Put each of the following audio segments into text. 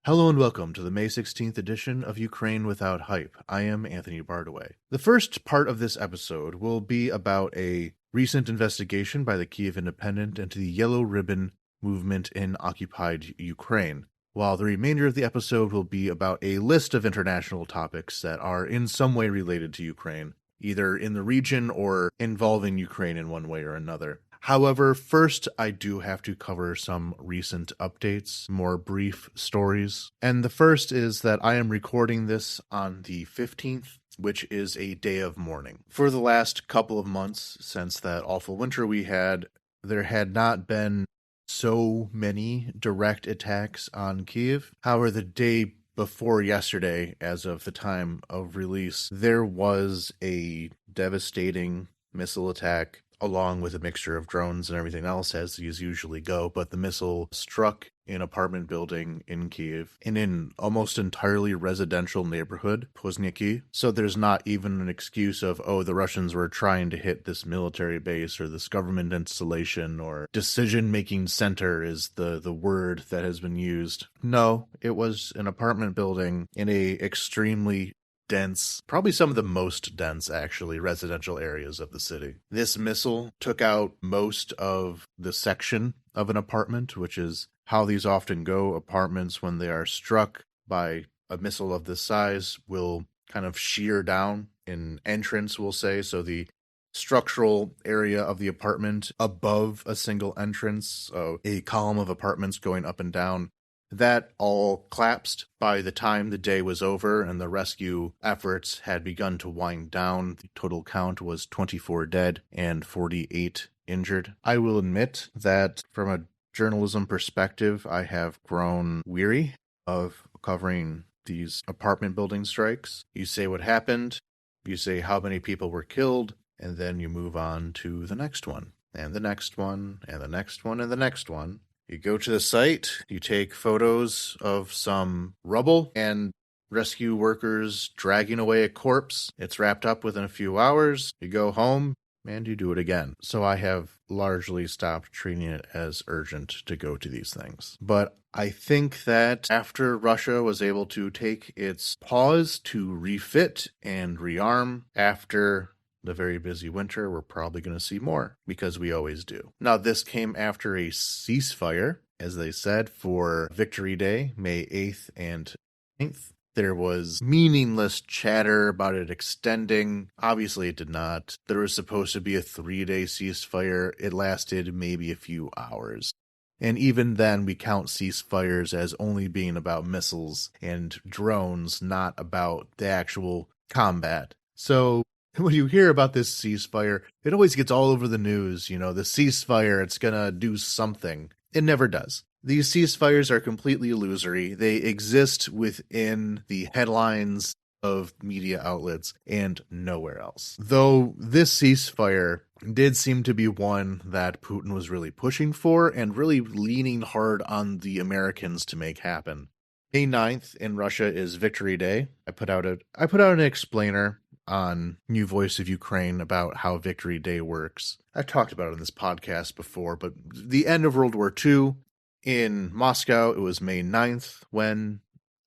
Hello and welcome to the May 16th edition of Ukraine Without Hype. I am Anthony Bardaway. The first part of this episode will be about a recent investigation by the Kyiv Independent into the Yellow Ribbon movement in occupied Ukraine, while the remainder of the episode will be about a list of international topics that are in some way related to Ukraine, either in the region or involving Ukraine in one way or another. However, first, I do have to cover some recent updates, more brief stories. And the first is that I am recording this on the 15th, which is a day of mourning. For the last couple of months, since that awful winter we had, there had not been so many direct attacks on Kyiv. However, the day before yesterday, as of the time of release, there was a devastating missile attack along with a mixture of drones and everything else, as these usually go, but the missile struck an apartment building in Kyiv, in an almost entirely residential neighborhood, Pozniki, so there's not even an excuse of, oh, the Russians were trying to hit this military base or this government installation or decision-making center is the word that has been used. No, it was an apartment building in a extremely dense, probably some of the most dense, actually, residential areas of the city. This missile took out most of the section of an apartment, which is how these often go. Apartments, when they are struck by a missile of this size, will kind of shear down an entrance, we'll say. So the structural area of the apartment above a single entrance, a column of apartments going up and down, that all collapsed by the time the day was over and the rescue efforts had begun to wind down. The total count was 24 dead and 48 injured. I will admit that from a journalism perspective, I have grown weary of covering these apartment building strikes. You say what happened, you say how many people were killed, and then you move on to the next one, and the next one, and the next one, and the next one. You go to the site, you take photos of some rubble and rescue workers dragging away a corpse. It's wrapped up within a few hours. You go home and you do it again. So I have largely stopped treating it as urgent to go to these things. But I think that after Russia was able to take its pause to refit and rearm after the very busy winter, we're probably going to see more, because we always do. Now, this came after a ceasefire, as they said, for Victory Day, May 8th and 9th. There was meaningless chatter about it extending. Obviously, it did not. There was supposed to be a 3-day ceasefire. It lasted maybe a few hours. And even then, we count ceasefires as only being about missiles and drones, not about the actual combat. So when you hear about this ceasefire, it always gets all over the news. You know, the ceasefire, it's going to do something. It never does. These ceasefires are completely illusory. They exist within the headlines of media outlets and nowhere else. Though this ceasefire did seem to be one that Putin was really pushing for and really leaning hard on the Americans to make happen. May 9th in Russia is Victory Day. I put out an explainer on New Voice of Ukraine about how Victory Day works. I've talked about it on this podcast before, but the end of World War II in Moscow, it was May 9th when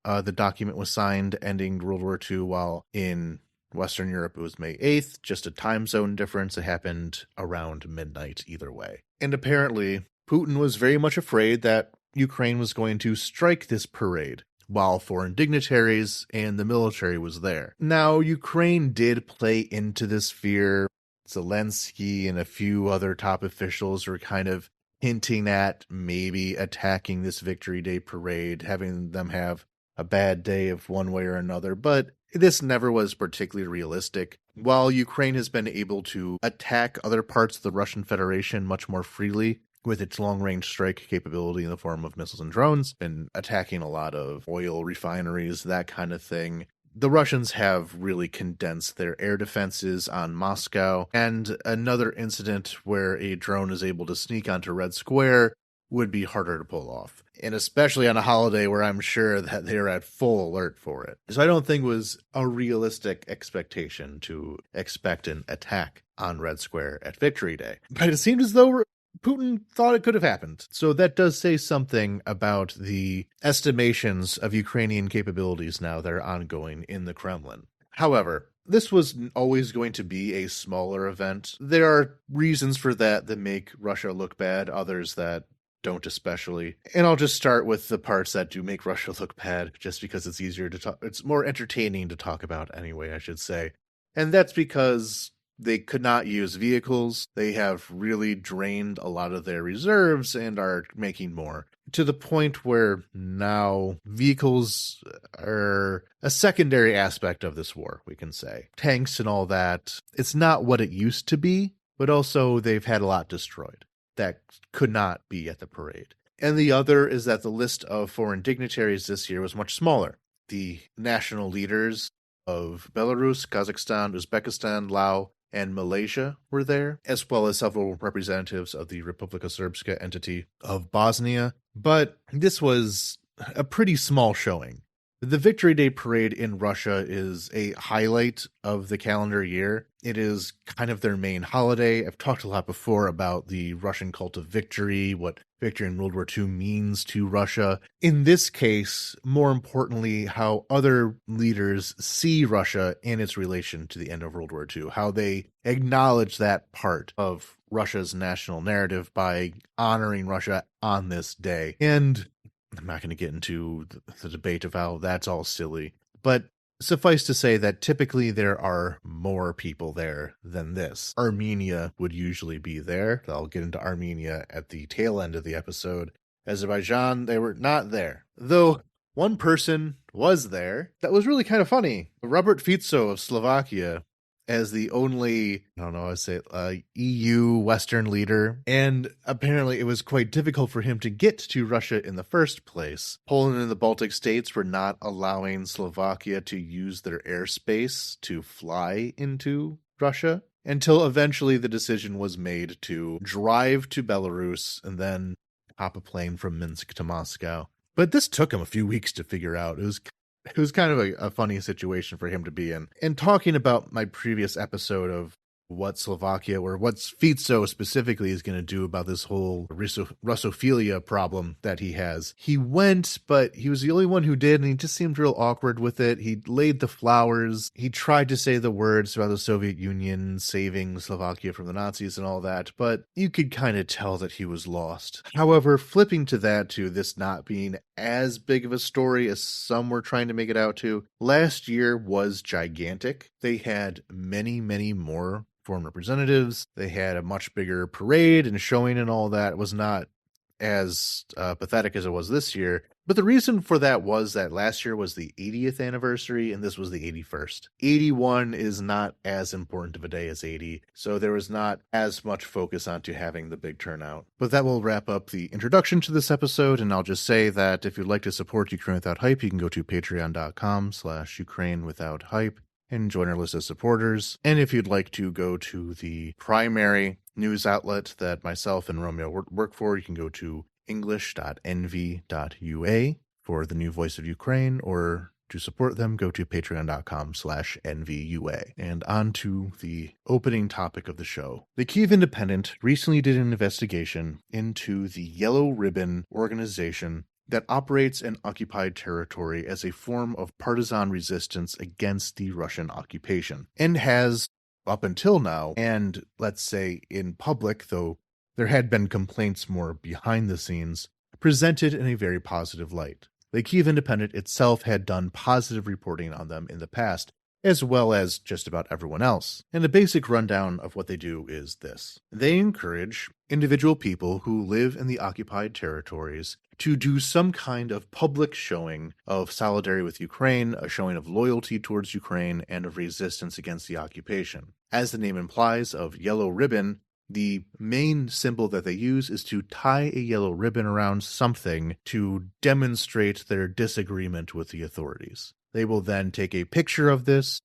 the document was signed ending World War II, while in Western Europe it was May 8th, just a time zone difference. It happened around midnight either way. And apparently, Putin was very much afraid that Ukraine was going to strike this parade while foreign dignitaries and the military was there. Now, Ukraine did play into this fear. Zelensky and a few other top officials were kind of hinting at maybe attacking this Victory Day parade, having them have a bad day of one way or another, but this never was particularly realistic. While Ukraine has been able to attack other parts of the Russian Federation much more freely, with its long-range strike capability in the form of missiles and drones, and attacking a lot of oil refineries, that kind of thing, the Russians have really condensed their air defenses on Moscow, and another incident where a drone is able to sneak onto Red Square would be harder to pull off. And especially on a holiday where I'm sure that they're at full alert for it. So I don't think it was a realistic expectation to expect an attack on Red Square at Victory Day. But it seemed as though Putin thought it could have happened. So that does say something about the estimations of Ukrainian capabilities now that are ongoing in the Kremlin. However, this was always going to be a smaller event. There are reasons for that make Russia look bad, others that don't especially. And I'll just start with the parts that do make Russia look bad, just because it's easier to talk. It's more entertaining to talk about anyway, I should say. And that's because they could not use vehicles. They have really drained a lot of their reserves and are making more, to the point where now vehicles are a secondary aspect of this war, we can say. Tanks and all that, it's not what it used to be, but also they've had a lot destroyed that could not be at the parade. And the other is that the list of foreign dignitaries this year was much smaller. The national leaders of Belarus, Kazakhstan, Uzbekistan, Laos, and Malaysia were there, as well as several representatives of the Republika Srpska entity of Bosnia. But this was a pretty small showing. The Victory Day parade in Russia is a highlight of the calendar year. It is kind of their main holiday. I've talked a lot before about the Russian cult of victory, what victory in World War II means to Russia. In this case, more importantly, how other leaders see Russia in its relation to the end of World War II, how they acknowledge that part of Russia's national narrative by honoring Russia on this day. And I'm not going to get into the debate of how that's all silly, but suffice to say that typically there are more people there than this. Armenia would usually be there. I'll get into Armenia at the tail end of the episode. Azerbaijan, they were not there. Though one person was there that was really kind of funny. Robert Fico of Slovakia, as the only, EU Western leader. And apparently it was quite difficult for him to get to Russia in the first place. Poland and the Baltic states were not allowing Slovakia to use their airspace to fly into Russia, until eventually the decision was made to drive to Belarus and then hop a plane from Minsk to Moscow. But this took him a few weeks to figure out. It was kind of a funny situation for him to be in. And talking about my previous episode of what Slovakia, or what Fico specifically is going to do about this whole Russophilia problem that he has. He went, but he was the only one who did, and he just seemed real awkward with it. He laid the flowers. He tried to say the words about the Soviet Union saving Slovakia from the Nazis and all that, but you could kind of tell that he was lost. However, flipping to that, to this not being as big of a story as some were trying to make it out to, last year was gigantic. They had many, many more foreign representatives. They had a much bigger parade and showing and all that. It was not as pathetic as it was this year. But the reason for that was that last year was the 80th anniversary and this was the 81st. 81 is not as important of a day as 80, so there was not as much focus onto having the big turnout. But that will wrap up the introduction to this episode, and I'll just say that if you'd like to support Ukraine Without Hype, you can go to patreon.com/Ukraine Without Hype and join our list of supporters. And if you'd like to go to the primary news outlet that myself and Romeo work for, you can go to english.nv.ua for the new voice of Ukraine, or to support them, go to patreon.com/nvua. And on to the opening topic of the show. The Kyiv Independent recently did an investigation into the Yellow Ribbon organization that operates in occupied territory as a form of partisan resistance against the Russian occupation, and has, up until now, and let's say in public, though there had been complaints more behind the scenes, presented in a very positive light. The Kyiv Independent itself had done positive reporting on them in the past, as well as just about everyone else. And the basic rundown of what they do is this. They encourage individual people who live in the occupied territories to do some kind of public showing of solidarity with Ukraine, a showing of loyalty towards Ukraine, and of resistance against the occupation. As the name implies, of Yellow Ribbon, the main symbol that they use is to tie a yellow ribbon around something to demonstrate their disagreement with the authorities. They will then take a picture of this,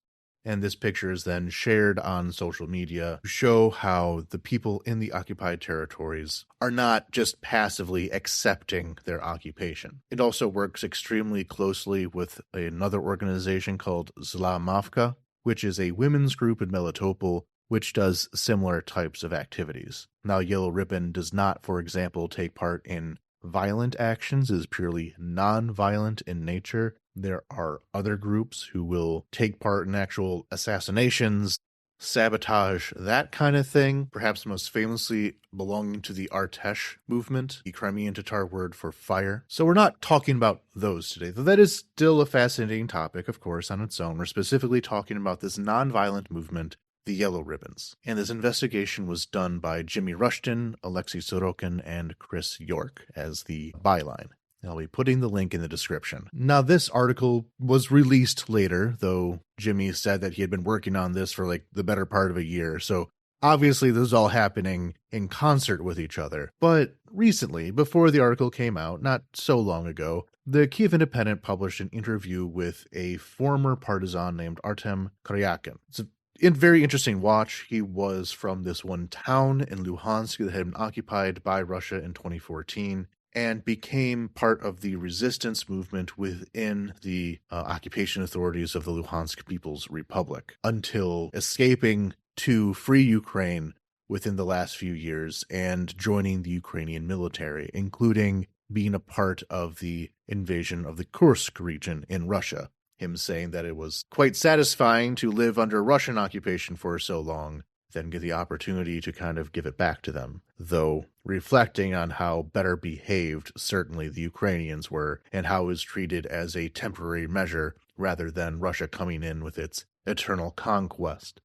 and this picture is then shared on social media to show how the people in the occupied territories are not just passively accepting their occupation. It also works extremely closely with another organization called Zla Mavka, which is a women's group in Melitopol, which does similar types of activities. Now, Yellow Ribbon does not, for example, take part in violent actions, is purely non-violent in nature. There are other groups who will take part in actual assassinations, sabotage, that kind of thing, perhaps most famously belonging to the Artesh movement, the Crimean Tatar word for fire. So we're not talking about those today, though that is still a fascinating topic, of course, on its own. We're specifically talking about this non-violent movement, the Yellow Ribbons. And this investigation was done by Jimmy Rushton, Alexei Sorokin, and Chris York as the byline. I'll be putting the link in the description. Now, this article was released later, though Jimmy said that he had been working on this for like the better part of a year, so obviously this is all happening in concert with each other. But recently, before the article came out, not so long ago, the Kyiv Independent published an interview with a former partisan named Artem Kryakin. It's a very interesting watch. He was from this one town in Luhansk that had been occupied by Russia in 2014. And became part of the resistance movement within the occupation authorities of the Luhansk People's Republic until escaping to free Ukraine within the last few years and joining the Ukrainian military, including being a part of the invasion of the Kursk region in Russia. Him saying that it was quite satisfying to live under Russian occupation for so long, then get the opportunity to kind of give it back to them, though reflecting on how better behaved certainly the Ukrainians were and how it was treated as a temporary measure rather than Russia coming in with its eternal conquest.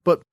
But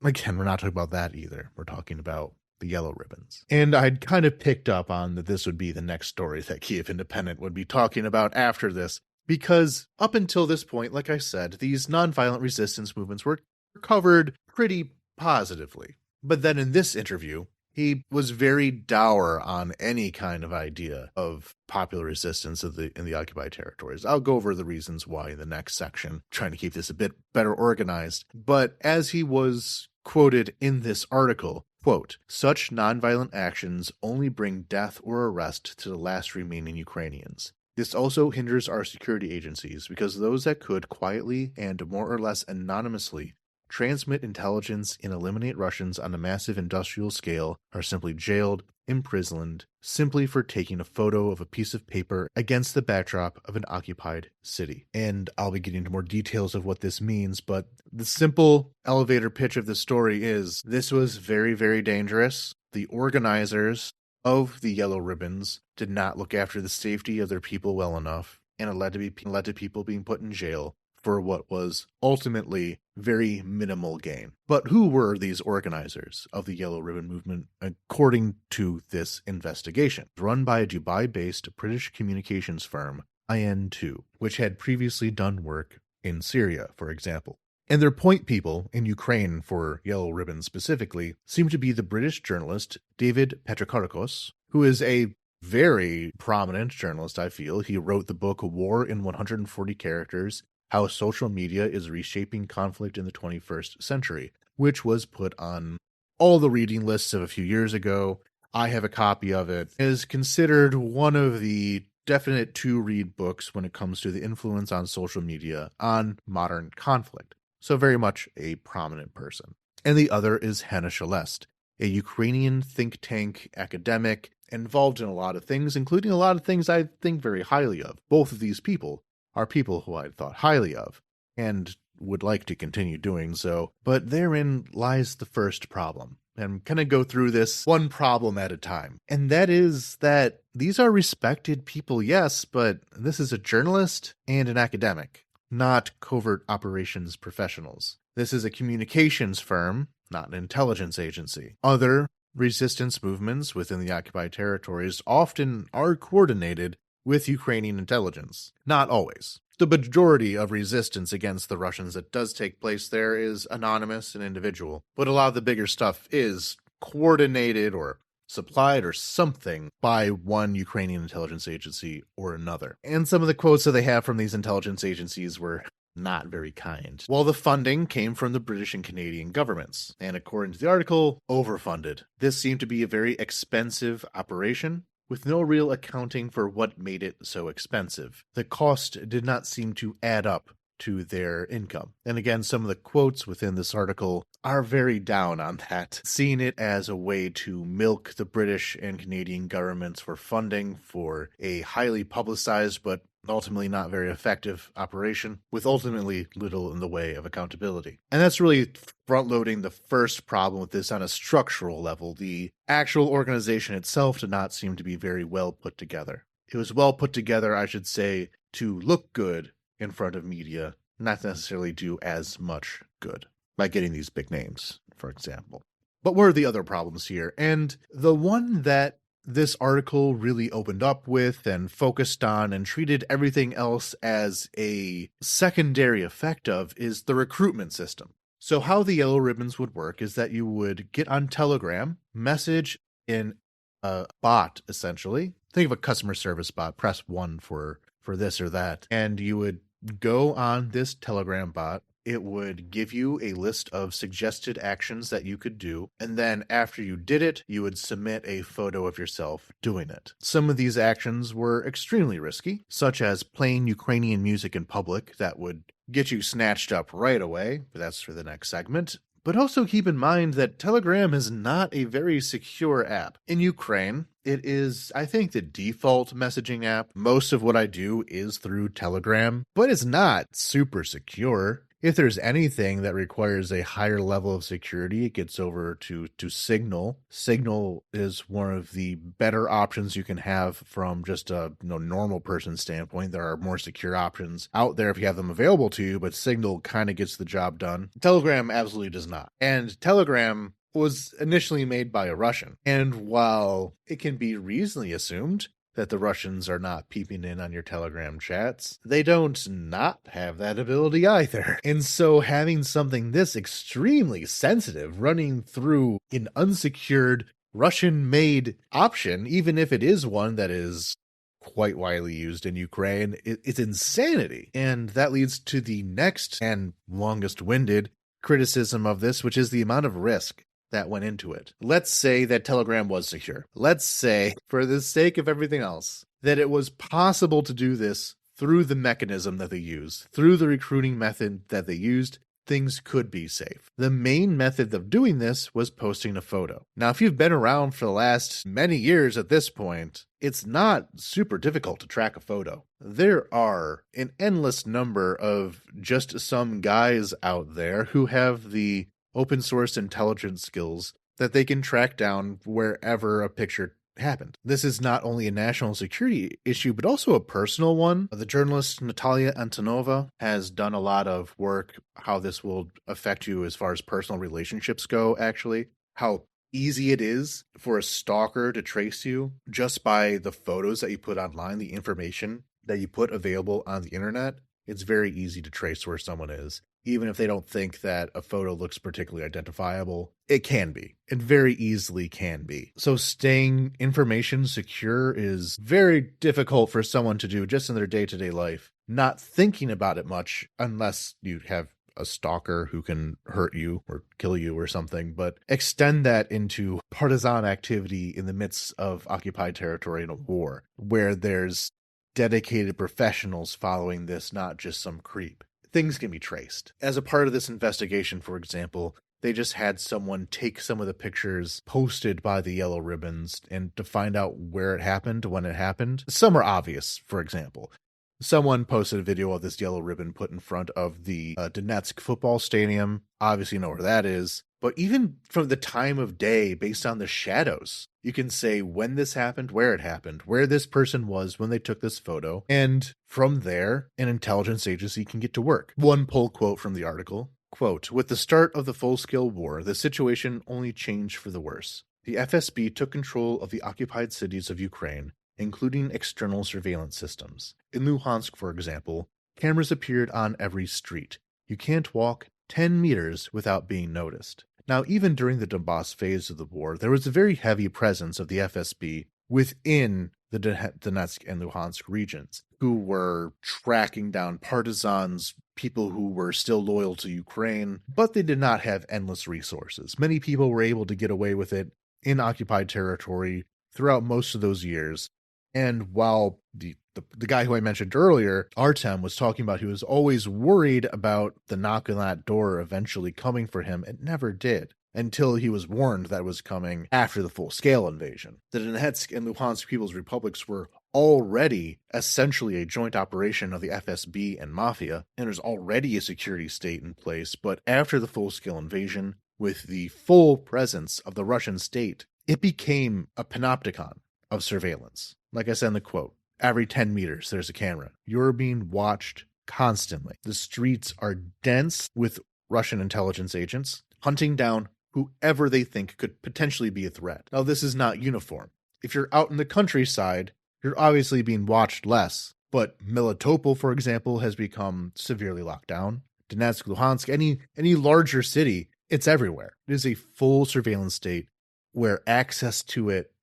again, we're not talking about that either. We're talking about the Yellow Ribbons. And I'd kind of picked up on that this would be the next story that Kyiv Independent would be talking about after this, because up until this point, like I said, these nonviolent resistance movements were covered pretty positively. But then in this interview, he was very dour on any kind of idea of popular resistance in the occupied territories. I'll go over the reasons why in the next section, trying to keep this a bit better organized. But as he was quoted in this article, quote, "Such nonviolent actions only bring death or arrest to the last remaining Ukrainians. This also hinders our security agencies because those that could quietly and more or less anonymously transmit intelligence and eliminate Russians on a massive industrial scale are simply jailed, imprisoned, simply for taking a photo of a piece of paper against the backdrop of an occupied city." And I'll be getting into more details of what this means, but the simple elevator pitch of the story is this was very, very dangerous. The organizers of the Yellow Ribbons did not look after the safety of their people well enough, and it led to people being put in jail for what was ultimately very minimal gain. But who were these organizers of the Yellow Ribbon movement according to this investigation? Run by a Dubai-based British communications firm, IN2, which had previously done work in Syria, for example. And their point people in Ukraine for Yellow Ribbon specifically seem to be the British journalist David Petrokarikos, who is a very prominent journalist, I feel. He wrote the book War in 140 Characters, How Social Media is Reshaping Conflict in the 21st Century, which was put on all the reading lists of a few years ago. I have a copy of it. It is considered one of the definite to-read books when it comes to the influence on social media on modern conflict. So very much a prominent person. And the other is Hanna Shelest, a Ukrainian think tank academic involved in a lot of things, including a lot of things I think very highly of. Both of these people are people who I thought highly of, and would like to continue doing so. But therein lies the first problem. And I'm going to go through this one problem at a time. And that is that these are respected people, yes, but this is a journalist and an academic, not covert operations professionals. This is a communications firm, not an intelligence agency. Other resistance movements within the occupied territories often are coordinated with Ukrainian intelligence. Not always. The majority of resistance against the Russians that does take place there is anonymous and individual, but a lot of the bigger stuff is coordinated or supplied or something by one Ukrainian intelligence agency or another. And some of the quotes that they have from these intelligence agencies were not very kind. While the funding came from the British and Canadian governments, and according to the article, overfunded. This seemed to be a very expensive operation, with no real accounting for what made it so expensive. The cost did not seem to add up to their income. And again, some of the quotes within this article are very down on that, seeing it as a way to milk the British and Canadian governments for funding for a highly publicized but ultimately not very effective operation, with ultimately little in the way of accountability. And that's really front-loading the first problem with this on a structural level. The actual organization itself did not seem to be very well put together. It was well put together, I should say, to look good in front of media, not necessarily do as much good by getting these big names, for example. But what are the other problems here? And the one that this article really opened up with and focused on and treated everything else as a secondary effect of is the recruitment system. So how the yellow ribbons would work is that you would get on Telegram, message in a bot, essentially. Think of a customer service bot, press 1 for this or that. And you would go on this Telegram bot. It would give you a list of suggested actions that you could do, and then after you did it, you would submit a photo of yourself doing it. Some of these actions were extremely risky, such as playing Ukrainian music in public that would get you snatched up right away, but that's for the next segment. But also keep in mind that Telegram is not a very secure app. In Ukraine, it is, I think, the default messaging app. Most of what I do is through Telegram, but it's not super secure. If there's anything that requires a higher level of security, it gets over to Signal. Signal is one of the better options you can have from just a normal person standpoint. There are more secure options out there if you have them available to you, but Signal kind of gets the job done. Telegram absolutely does not. And Telegram was initially made by a Russian. And while it can be reasonably assumed that the Russians are not peeping in on your Telegram chats, they don't not have that ability either. And so having something this extremely sensitive running through an unsecured Russian-made option, even if it is one that is quite widely used in Ukraine, it's insanity. And that leads to the next and longest-winded criticism of this, which is the amount of risk that went into it. Let's say that Telegram was secure. Let's say, for the sake of everything else, that it was possible to do this through the mechanism that they used, through the recruiting method that they used. Things could be safe. The main method of doing this was posting a photo. Now, if you've been around for the last many years at this point, it's not super difficult to track a photo. There are an endless number of just some guys out there who have the open source intelligence skills that they can track down wherever a picture happened. This is not only a national security issue, but also a personal one. The journalist Natalia Antonova has done a lot of work how this will affect you as far as personal relationships go, actually. How easy it is for a stalker to trace you just by the photos that you put online, the information that you put available on the internet. It's very easy to trace where someone is. Even if they don't think that a photo looks particularly identifiable, it can be. It very easily can be. So staying information secure is very difficult for someone to do just in their day-to-day life, not thinking about it much unless you have a stalker who can hurt you or kill you or something, but extend that into partisan activity in the midst of occupied territory in a war, where there's dedicated professionals following this, not just some creep. Things can be traced. As a part of this investigation, for example, they just had someone take some of the pictures posted by the yellow ribbons and to find out where it happened, when it happened. Some are obvious, for example. Someone posted a video of this yellow ribbon put in front of the Donetsk football stadium. Obviously you know where that is. But even from the time of day, based on the shadows, you can say when this happened, where this person was when they took this photo. And from there, an intelligence agency can get to work. One pull quote from the article, quote, "With the start of the full-scale war, the situation only changed for the worse. The FSB took control of the occupied cities of Ukraine, including external surveillance systems. In Luhansk, for example, cameras appeared on every street. You can't walk 10 meters without being noticed." Now, even during the Donbass phase of the war, there was a very heavy presence of the FSB within the Donetsk and Luhansk regions, who were tracking down partisans, people who were still loyal to Ukraine, but they did not have endless resources. Many people were able to get away with it in occupied territory throughout most of those years. And while the the guy who I mentioned earlier, Artem, was talking about he was always worried about the knock on that door eventually coming for him. It never did, until he was warned that it was coming after the full-scale invasion. The Donetsk and Luhansk People's Republics were already essentially a joint operation of the FSB and Mafia, and there's already a security state in place, but after the full-scale invasion, with the full presence of the Russian state, it became a panopticon of surveillance. Like I said in the quote, every 10 meters there's a camera. You're being watched constantly. The streets are dense with Russian intelligence agents hunting down whoever they think could potentially be a threat. Now, this is not uniform. If you're out in the countryside, you're obviously being watched less. But Melitopol, for example, has become severely locked down. Donetsk, Luhansk, any larger city, it's everywhere. It is a full surveillance state where access to it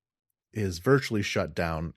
is virtually shut down.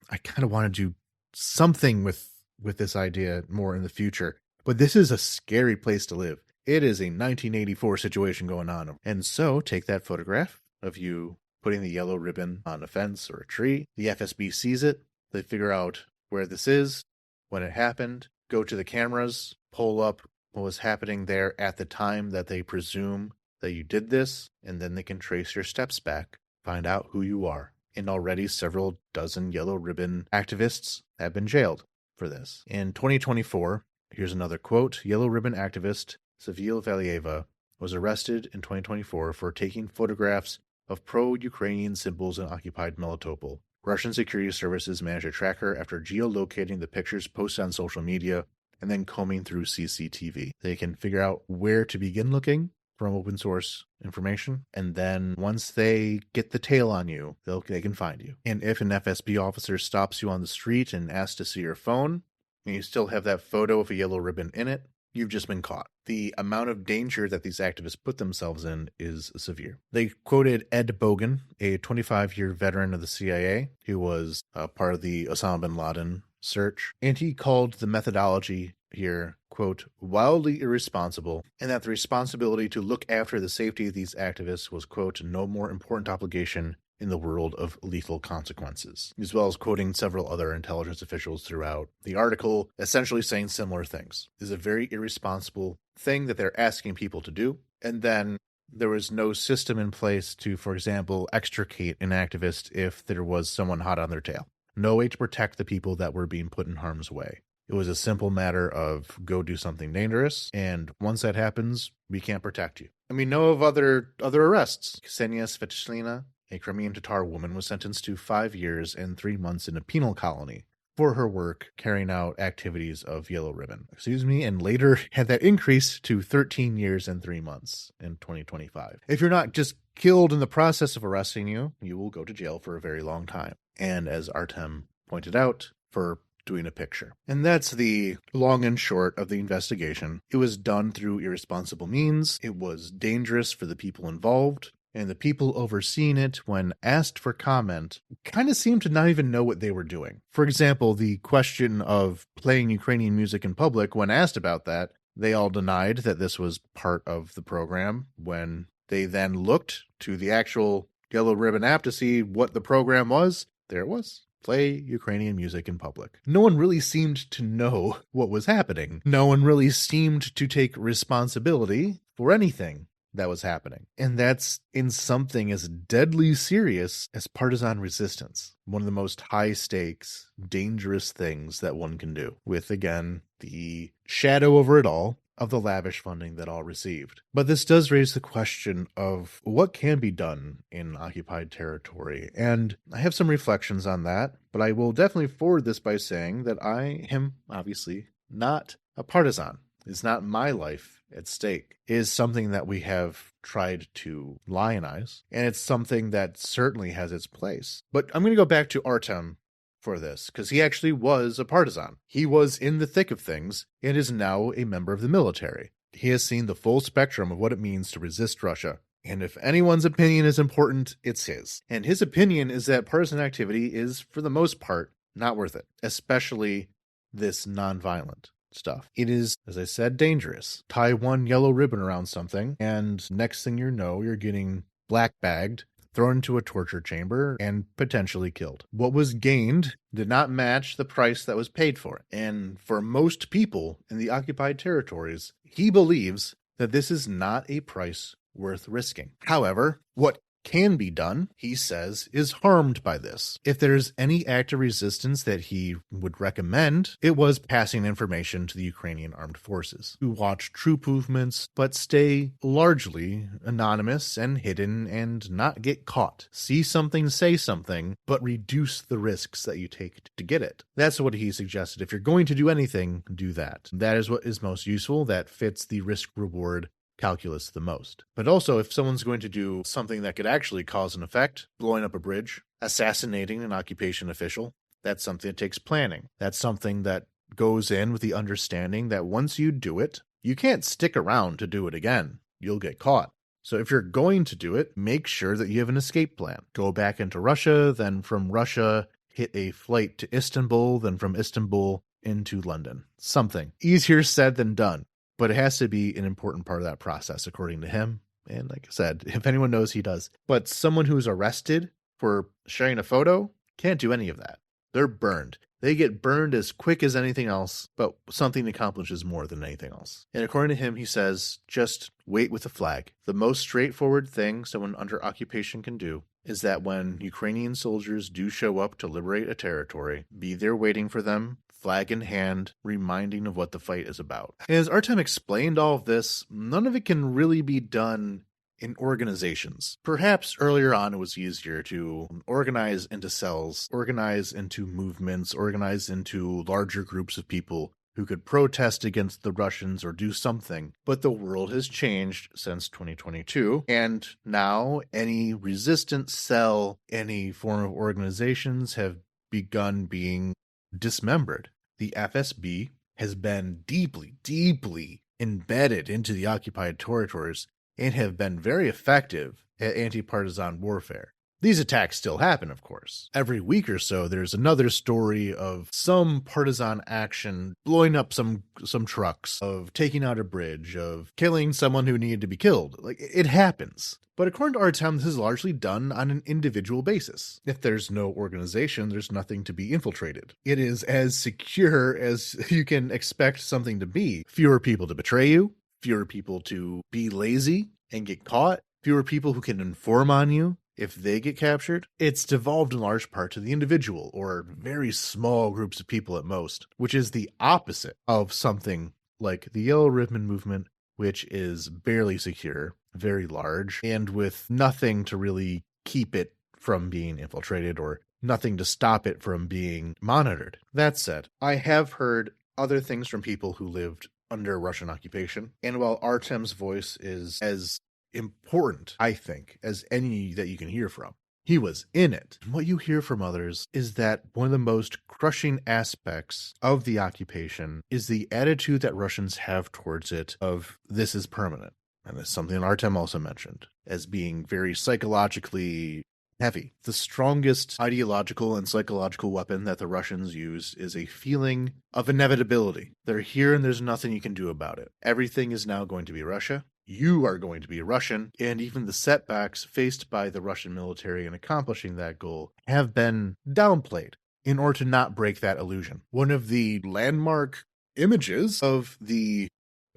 I kind of want to do something with this idea more in the future, but this is a scary place to live. It is a 1984 situation going on. And so take that photograph of you putting the yellow ribbon on a fence or a tree. The FSB sees it. They figure out where this is, when it happened, go to the cameras, pull up what was happening there at the time that they presume that you did this, and then they can trace your steps back, find out who you are. And already several dozen yellow ribbon activists have been jailed for this. In 2024, here's another quote, yellow ribbon activist Savil Valieva was arrested in 2024 for taking photographs of pro-Ukrainian symbols in occupied Melitopol. Russian security services managed to track her after geolocating the pictures posted on social media and then combing through CCTV. They can figure out where to begin looking from open source information, and then once they get the tail on you, they can find you. And if an FSB officer stops you on the street and asks to see your phone, and you still have that photo of a yellow ribbon in it, you've just been caught. The amount of danger that these activists put themselves in is severe. They quoted Ed Bogan, a 25-year veteran of the CIA, who was part of the Osama bin Laden search, and he called the methodology here, quote, wildly irresponsible, and that the responsibility to look after the safety of these activists was, quote, no more important obligation in the world of lethal consequences, as well as quoting several other intelligence officials throughout the article, essentially saying similar things. This is a very irresponsible thing that they're asking people to do, and then there was no system in place to, for example, extricate an activist if there was someone hot on their tail. No way to protect the people that were being put in harm's way. It was a simple matter of go do something dangerous, and once that happens, we can't protect you. And we know of other arrests. Ksenia Svetoslina, a Crimean Tatar woman, was sentenced to 5 years and 3 months in a penal colony for her work carrying out activities of Yellow Ribbon. And later had that increased to 13 years and 3 months in 2025. If you're not just killed in the process of arresting you, you will go to jail for a very long time. And as Artem pointed out, for doing a picture. And that's the long and short of the investigation. It was done through irresponsible means. It was dangerous for the people involved. And the people overseeing it, when asked for comment, kind of seemed to not even know what they were doing. For example, the question of playing Ukrainian music in public, when asked about that, they all denied that this was part of the program. When they then looked to the actual Yellow Ribbon app to see what the program was, there it was. Play Ukrainian music in public. No one really seemed to know what was happening. No one really seemed to take responsibility for anything that was happening. And that's in something as deadly serious as partisan resistance. One of the most high stakes, dangerous things that one can do, with, again, the shadow over it all of the lavish funding that all received. But this does raise the question of what can be done in occupied territory. And I have some reflections on that, but I will definitely forward this by saying that I am obviously not a partisan. It's not my life at stake. It is something that we have tried to lionize, and it's something that certainly has its place. But I'm going to go back to Artem for this, because he actually was a partisan. He was in the thick of things and is now a member of the military. He has seen the full spectrum of what it means to resist Russia. And if anyone's opinion is important, it's his. And his opinion is that partisan activity is, for the most part, not worth it, especially this nonviolent stuff. It is, as I said, dangerous. Tie one yellow ribbon around something, and next thing you know, you're getting black bagged thrown into a torture chamber, and potentially killed. What was gained did not match the price that was paid for it. And for most people in the occupied territories, he believes that this is not a price worth risking. However, what can be done, he says, is harmed by this. If there's any act of resistance that he would recommend, it was passing information to the Ukrainian armed forces to watch troop movements, but stay largely anonymous and hidden and not get caught. See something, say something, but reduce the risks that you take to get it. That's what he suggested. If you're going to do anything, do that. That is what is most useful. That fits the risk-reward calculus the most. But also, if someone's going to do something that could actually cause an effect, blowing up a bridge, assassinating an occupation official, that's something that takes planning. That's something that goes in with the understanding that once you do it, you can't stick around to do it again. You'll get caught. So if you're going to do it, make sure that you have an escape plan. Go back into Russia, then from Russia, hit a flight to Istanbul, then from Istanbul into London. Something. Easier said than done. But it has to be an important part of that process, according to him. And like I said, if anyone knows, he does. But someone who's arrested for sharing a photo can't do any of that. They're burned. They get burned as quick as anything else, but something accomplishes more than anything else. And according to him, he says, just wait with the flag. The most straightforward thing someone under occupation can do is that when Ukrainian soldiers do show up to liberate a territory, be there waiting for them, flag in hand, reminding of what the fight is about. And as Artem explained all of this, none of it can really be done in organizations. Perhaps earlier on it was easier to organize into cells, organize into movements, organize into larger groups of people who could protest against the Russians or do something. But the world has changed since 2022, and now any resistant cell, any form of organizations have begun being dismembered. The FSB has been deeply, deeply embedded into the occupied territories and have been very effective at anti-partisan warfare. These attacks still happen, of course. Every week or so, there's another story of some partisan action, blowing up some trucks, of taking out a bridge, of killing someone who needed to be killed. Like, it happens. But according to Artem, this is largely done on an individual basis. If there's no organization, there's nothing to be infiltrated. It is as secure as you can expect something to be. Fewer people to betray you, fewer people to be lazy and get caught, fewer people who can inform on you if they get captured. It's devolved in large part to the individual, or very small groups of people at most, which is the opposite of something like the Yellow Ribbon movement, which is barely secure, very large, and with nothing to really keep it from being infiltrated or nothing to stop it from being monitored. That said, I have heard other things from people who lived under Russian occupation, and while Artem's voice is as important, I think, as any that you can hear from, he was in it. And what you hear from others is that one of the most crushing aspects of the occupation is the attitude that Russians have towards it of this is permanent. And it's something Artem also mentioned as being very psychologically heavy. The strongest ideological and psychological weapon that the Russians use is a feeling of inevitability. They're here and there's nothing you can do about it. Everything is now going to be Russia. You are going to be Russian, and even the setbacks faced by the Russian military in accomplishing that goal have been downplayed in order to not break that illusion. One of the landmark images of the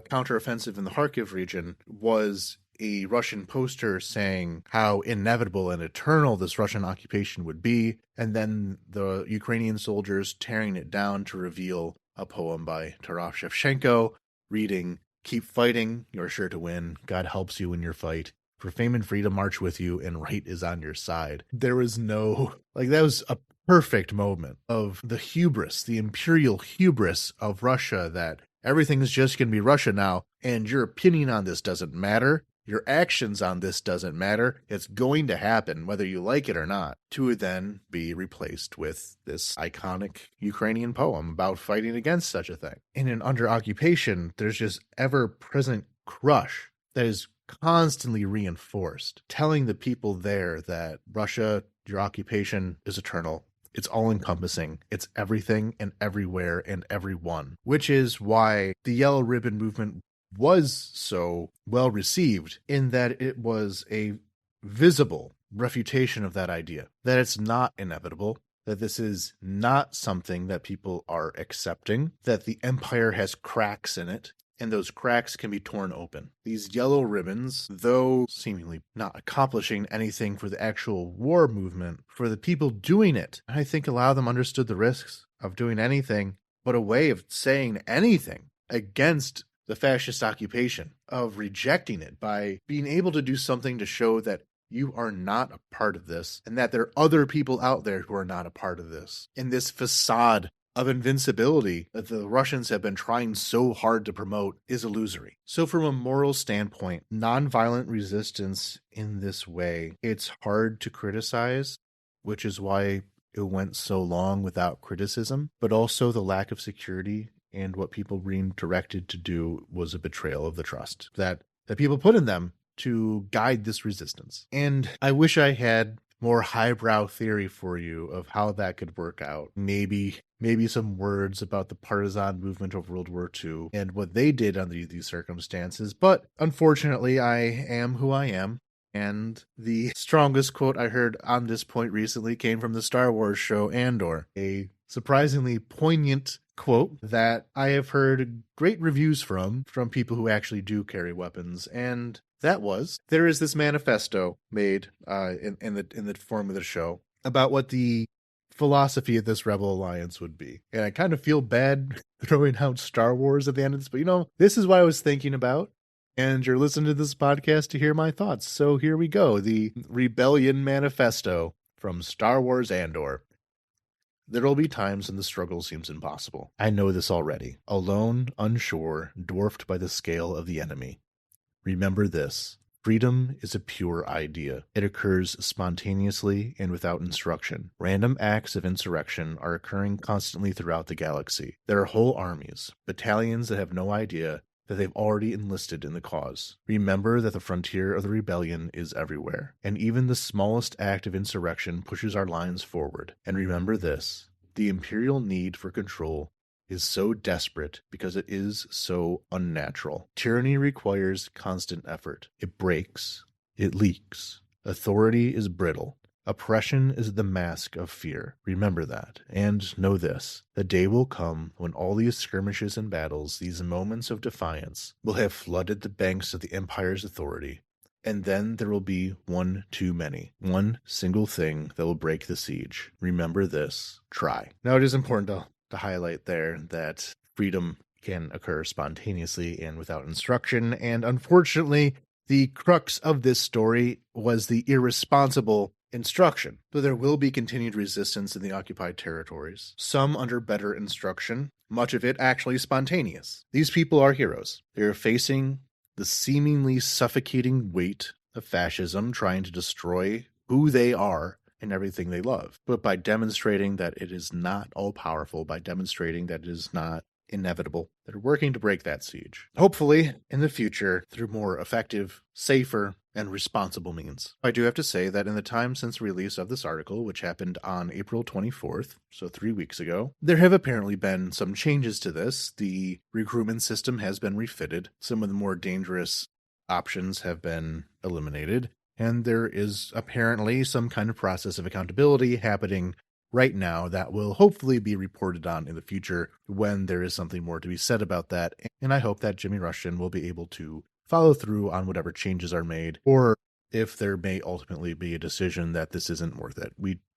counteroffensive in the Kharkiv region was a Russian poster saying how inevitable and eternal this Russian occupation would be, and then the Ukrainian soldiers tearing it down to reveal a poem by Taras Shevchenko reading, "Keep fighting, you're sure to win. God helps you in your fight. For fame and freedom march with you, and right is on your side." There was no, that was a perfect moment of the hubris, the imperial hubris of Russia, that everything is just going to be Russia now, and your opinion on this doesn't matter. Your actions on this doesn't matter. It's going to happen, whether you like it or not, to then be replaced with this iconic Ukrainian poem about fighting against such a thing. And in under occupation, there's just ever-present crush that is constantly reinforced, telling the people there that Russia, your occupation is eternal. It's all-encompassing. It's everything and everywhere and everyone, which is why the Yellow Ribbon movement was so well received, in that it was a visible refutation of that idea, that it's not inevitable, that this is not something that people are accepting, that the empire has cracks in it, and those cracks can be torn open. These yellow ribbons, though seemingly not accomplishing anything for the actual war movement, for the people doing it, I think a lot of them understood the risks of doing anything but a way of saying anything against the fascist occupation, of rejecting it by being able to do something to show that you are not a part of this, and that there are other people out there who are not a part of this. In this facade of invincibility that the Russians have been trying so hard to promote is illusory. So from a moral standpoint, nonviolent resistance in this way, it's hard to criticize, which is why it went so long without criticism, but also the lack of security and what people were being directed to do was a betrayal of the trust that people put in them to guide this resistance. And I wish I had more highbrow theory for you of how that could work out. Maybe some words about the partisan movement of World War II and what they did under these circumstances. But unfortunately, I am who I am. And the strongest quote I heard on this point recently came from the Star Wars show Andor, a surprisingly poignant quote that I have heard great reviews from people who actually do carry weapons, and that was, there is this manifesto made in the form of the show about what the philosophy of this Rebel Alliance would be. And I kind of feel bad throwing out Star Wars at the end of this, but this is what I was thinking about. And you're listening to this podcast to hear my thoughts. So here we go. The Rebellion Manifesto from Star Wars Andor. There will be times when the struggle seems impossible. I know this already. Alone, unsure, dwarfed by the scale of the enemy. Remember this. Freedom is a pure idea. It occurs spontaneously and without instruction. Random acts of insurrection are occurring constantly throughout the galaxy. There are whole armies, battalions that have no idea that they've already enlisted in the cause. Remember that the frontier of the rebellion is everywhere, and even the smallest act of insurrection pushes our lines forward. And remember this, the imperial need for control is so desperate because it is so unnatural. Tyranny requires constant effort. It breaks. It leaks. Authority is brittle. Oppression is the mask of fear. Remember that, and know this. The day will come when all these skirmishes and battles, these moments of defiance, will have flooded the banks of the Empire's authority, and then there will be one too many. One single thing that will break the siege. Remember this. Try. Now it is important to highlight there that freedom can occur spontaneously and without instruction, and unfortunately, the crux of this story was the irresponsible instruction. But there will be continued resistance in the occupied territories, some under better instruction, much of it actually spontaneous. These people are heroes. They are facing the seemingly suffocating weight of fascism trying to destroy who they are and everything they love. But by demonstrating that it is not all-powerful, by demonstrating that it is not inevitable, they're working to break that siege. Hopefully, in the future, through more effective, safer, and responsible means. I do have to say that in the time since the release of this article, which happened on April 24th, so 3 weeks ago, there have apparently been some changes to this. The recruitment system has been refitted. Some of the more dangerous options have been eliminated. And there is apparently some kind of process of accountability happening right now that will hopefully be reported on in the future when there is something more to be said about that. And I hope that Jimmy Rushton will be able to follow through on whatever changes are made, or if there may ultimately be a decision that this isn't worth it.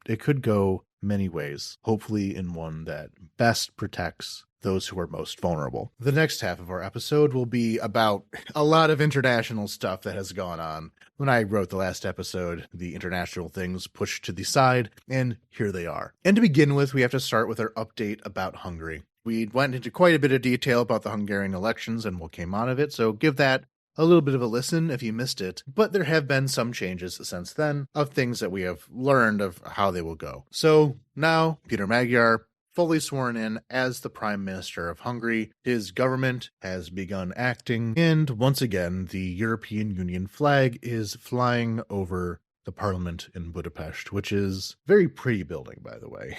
It could go many ways, hopefully in one that best protects those who are most vulnerable. The next half of our episode will be about a lot of international stuff that has gone on. When I wrote the last episode, the international things pushed to the side, and here they are. And to begin with, we have to start with our update about Hungary. We went into quite a bit of detail about the Hungarian elections and what came out of it, so give that a little bit of a listen if you missed it, but there have been some changes since then of things that we have learned of how they will go. So now, Peter Magyar, fully sworn in as the Prime Minister of Hungary, his government has begun acting, and once again, the European Union flag is flying over the parliament in Budapest, which is a very pretty building, by the way.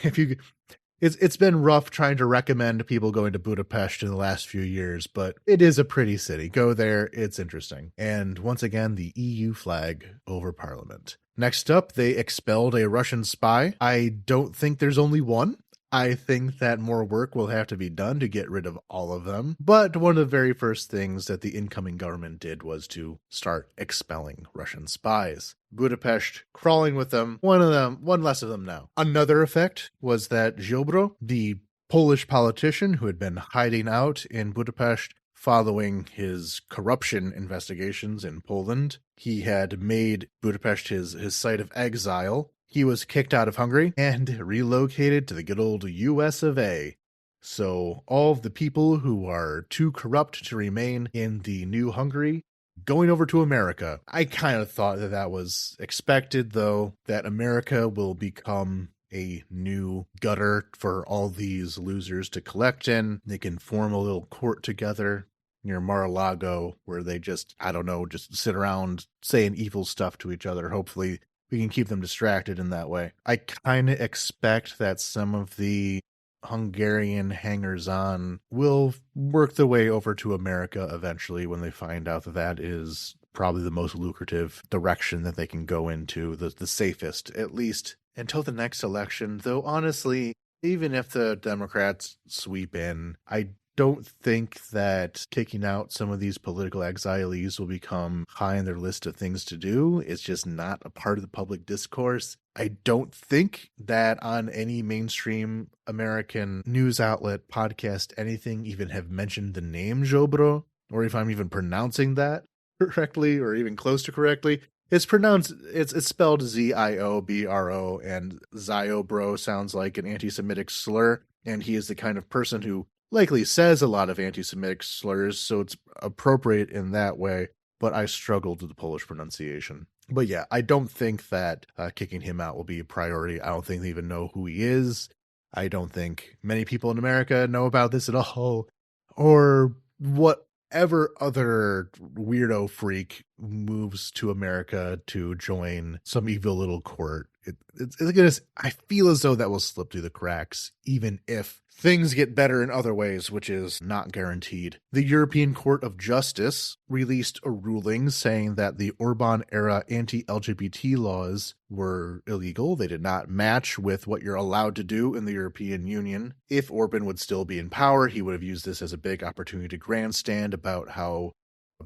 It's been rough trying to recommend people going to Budapest in the last few years, but it is a pretty city. Go there, it's interesting. And once again, the EU flag over Parliament. Next up, they expelled a Russian spy. I don't think there's only one. I think that more work will have to be done to get rid of all of them. But one of the very first things that the incoming government did was to start expelling Russian spies. Budapest crawling with them, one less of them now. Another effect was that Ziobro, the Polish politician who had been hiding out in Budapest following his corruption investigations in Poland, he had made Budapest his site of exile. He was kicked out of Hungary and relocated to the good old US of A. So all of the people who are too corrupt to remain in the new Hungary going over to America. I kind of thought that was expected, though, that America will become a new gutter for all these losers to collect in. They can form a little court together near Mar-a-Lago where they just sit around saying evil stuff to each other. Hopefully we can keep them distracted in that way. I kind of expect that some of the Hungarian hangers-on will work their way over to America eventually when they find out that is probably the most lucrative direction that they can go into, the safest, at least until the next election. Though honestly, even if the Democrats sweep in, I don't think that kicking out some of these political exilees will become high on their list of things to do. It's just not a part of the public discourse. I don't think that on any mainstream American news outlet, podcast, anything even have mentioned the name Ziobro, or if I'm even pronouncing that correctly or even close to correctly. It's spelled Ziobro, and Ziobro sounds like an anti-Semitic slur, and he is the kind of person who likely says a lot of anti-Semitic slurs, so it's appropriate in that way, but I struggled with the Polish pronunciation. But yeah, I don't think that kicking him out will be a priority. I don't think they even know who he is. I don't think many people in America know about this at all, or whatever other weirdo freak moves to America to join some evil little court. I feel as though that will slip through the cracks, even if things get better in other ways, which is not guaranteed. The European Court of Justice released a ruling saying that the Orban-era anti-LGBT laws were illegal. They did not match with what you're allowed to do in the European Union. If Orban would still be in power, he would have used this as a big opportunity to grandstand about how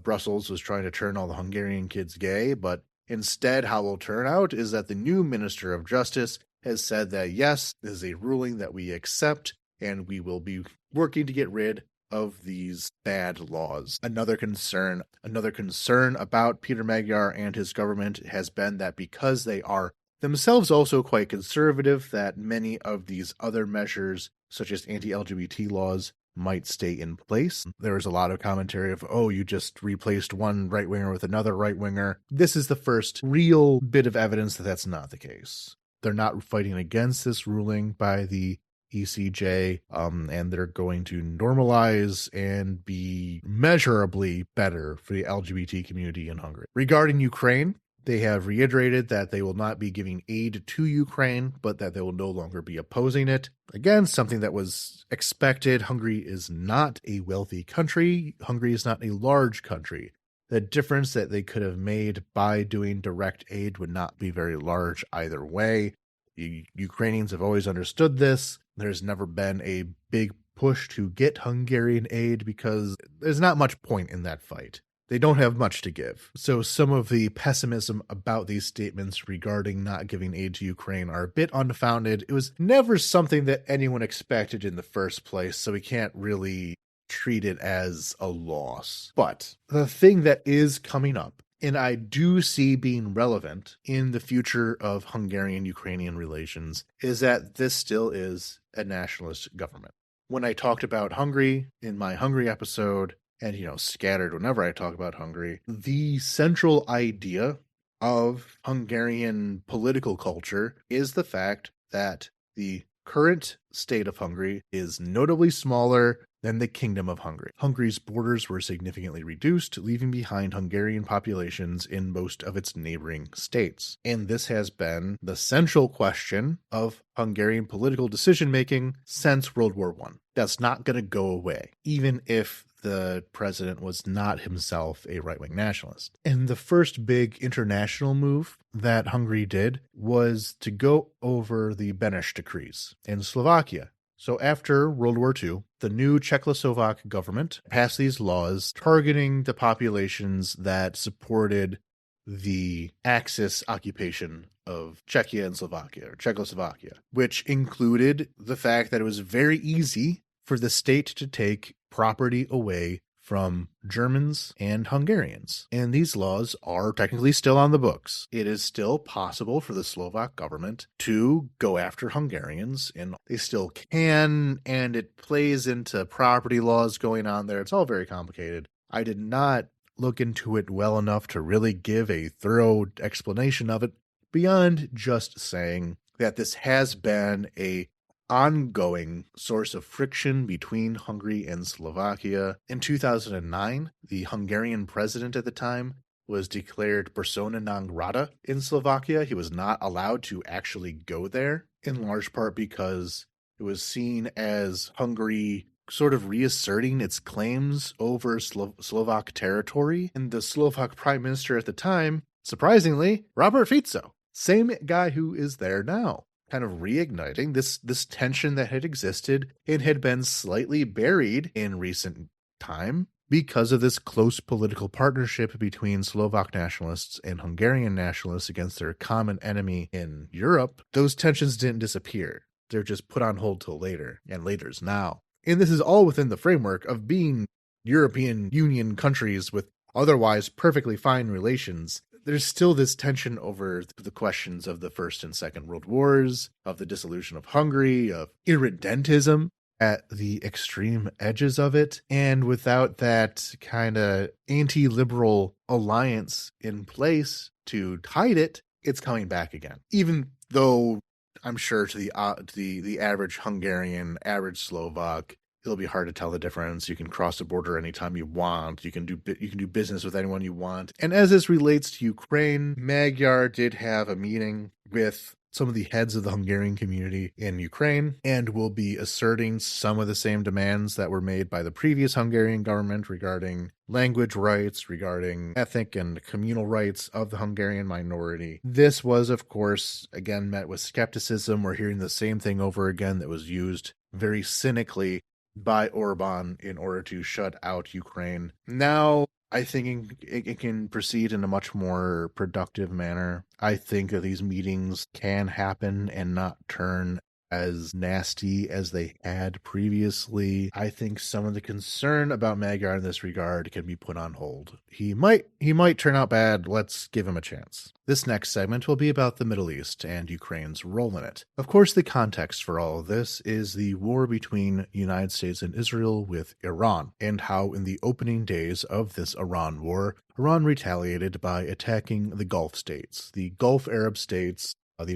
Brussels was trying to turn all the Hungarian kids gay, but instead, how it will turn out is that the new Minister of Justice has said that yes, this is a ruling that we accept, and we will be working to get rid of these bad laws. Another concern about Peter Magyar and his government has been that because they are themselves also quite conservative, that many of these other measures, such as anti-LGBT laws, might stay in place. There was a lot of commentary of, you just replaced one right-winger with another right-winger. This is the first real bit of evidence that that's not the case. They're not fighting against this ruling by the ECJ, and they're going to normalize and be measurably better for the LGBT community in Hungary. Regarding Ukraine, they have reiterated that they will not be giving aid to Ukraine, but that they will no longer be opposing it. Again, something that was expected. Hungary is not a wealthy country. Hungary is not a large country. The difference that they could have made by doing direct aid would not be very large either way. Ukrainians have always understood this. There's never been a big push to get Hungarian aid because there's not much point in that fight. They don't have much to give. So some of the pessimism about these statements regarding not giving aid to Ukraine are a bit unfounded. It was never something that anyone expected in the first place, so we can't really treat it as a loss. But the thing that is coming up, and I do see being relevant in the future of Hungarian-Ukrainian relations, is that this still is a nationalist government. When I talked about Hungary in my Hungary episode, and, scattered whenever I talk about Hungary, the central idea of Hungarian political culture is the fact that the current state of Hungary is notably smaller than the Kingdom of Hungary. Hungary's borders were significantly reduced, leaving behind Hungarian populations in most of its neighboring states. And this has been the central question of Hungarian political decision-making since World War I. That's not going to go away, even if the president was not himself a right-wing nationalist. And the first big international move that Hungary did was to go over the Beneš decrees in Slovakia. So after World War II, the new Czechoslovak government passed these laws targeting the populations that supported the Axis occupation of Czechia and Slovakia, or Czechoslovakia, which included the fact that it was very easy for the state to take property away from Germans and Hungarians. And these laws are technically still on the books. It is still possible for the Slovak government to go after Hungarians, and they still can, and it plays into property laws going on there. It's all very complicated. I did not look into it well enough to really give a thorough explanation of it, beyond just saying that this has been a ongoing source of friction between Hungary and Slovakia. In 2009, the Hungarian president at the time was declared persona non grata in Slovakia. He was not allowed to actually go there, in large part because it was seen as Hungary sort of reasserting its claims over Slovak territory. And the Slovak prime minister at the time, surprisingly, Robert Fico, same guy who is there now, kind of reigniting this tension that had existed and had been slightly buried in recent time because of this close political partnership between Slovak nationalists and Hungarian nationalists against their common enemy in Europe. Those tensions didn't disappear. They're just put on hold till later, and later's now. And this is all within the framework of being European Union countries with otherwise perfectly fine relations. There's still this tension over the questions of the First and Second World Wars, of the dissolution of Hungary, of irredentism at the extreme edges of it. And without that kind of anti-liberal alliance in place to hide it, it's coming back again. Even though I'm sure to the average Hungarian, average Slovak, it'll be hard to tell the difference. You can cross the border anytime you want. You can do business with anyone you want. And as this relates to Ukraine, Magyar did have a meeting with some of the heads of the Hungarian community in Ukraine and will be asserting some of the same demands that were made by the previous Hungarian government regarding language rights, regarding ethnic and communal rights of the Hungarian minority. This was, of course, again met with skepticism. We're hearing the same thing over again that was used very cynically by Orban in order to shut out Ukraine. Now, I think it can proceed in a much more productive manner. I think that these meetings can happen and not turn as nasty as they had previously. I think some of the concern about Magyar in this regard can be put on hold. He might turn out bad. Let's give him a chance. This next segment will be about the Middle East and Ukraine's role in it. Of course, the context for all of this is the war between United States and Israel with Iran, and how in the opening days of this Iran war, Iran retaliated by attacking the Gulf states, the Gulf Arab states, the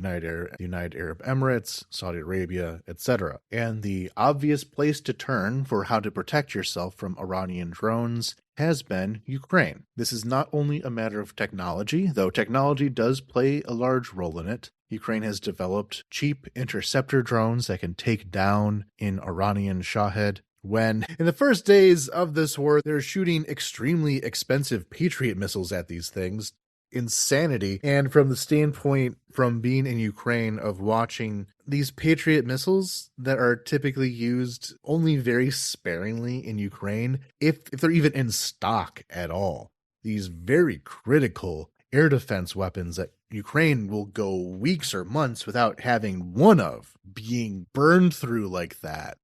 United Arab Emirates, Saudi Arabia, etc. And the obvious place to turn for how to protect yourself from Iranian drones has been Ukraine. This is not only a matter of technology, though technology does play a large role in it. Ukraine has developed cheap interceptor drones that can take down an Iranian Shahed. When, in the first days of this war, they're shooting extremely expensive Patriot missiles at these things. Insanity. And from the standpoint from being in Ukraine of watching these Patriot missiles that are typically used only very sparingly in Ukraine, if they're even in stock at all, these very critical air defense weapons that Ukraine will go weeks or months without having one of, being burned through like that,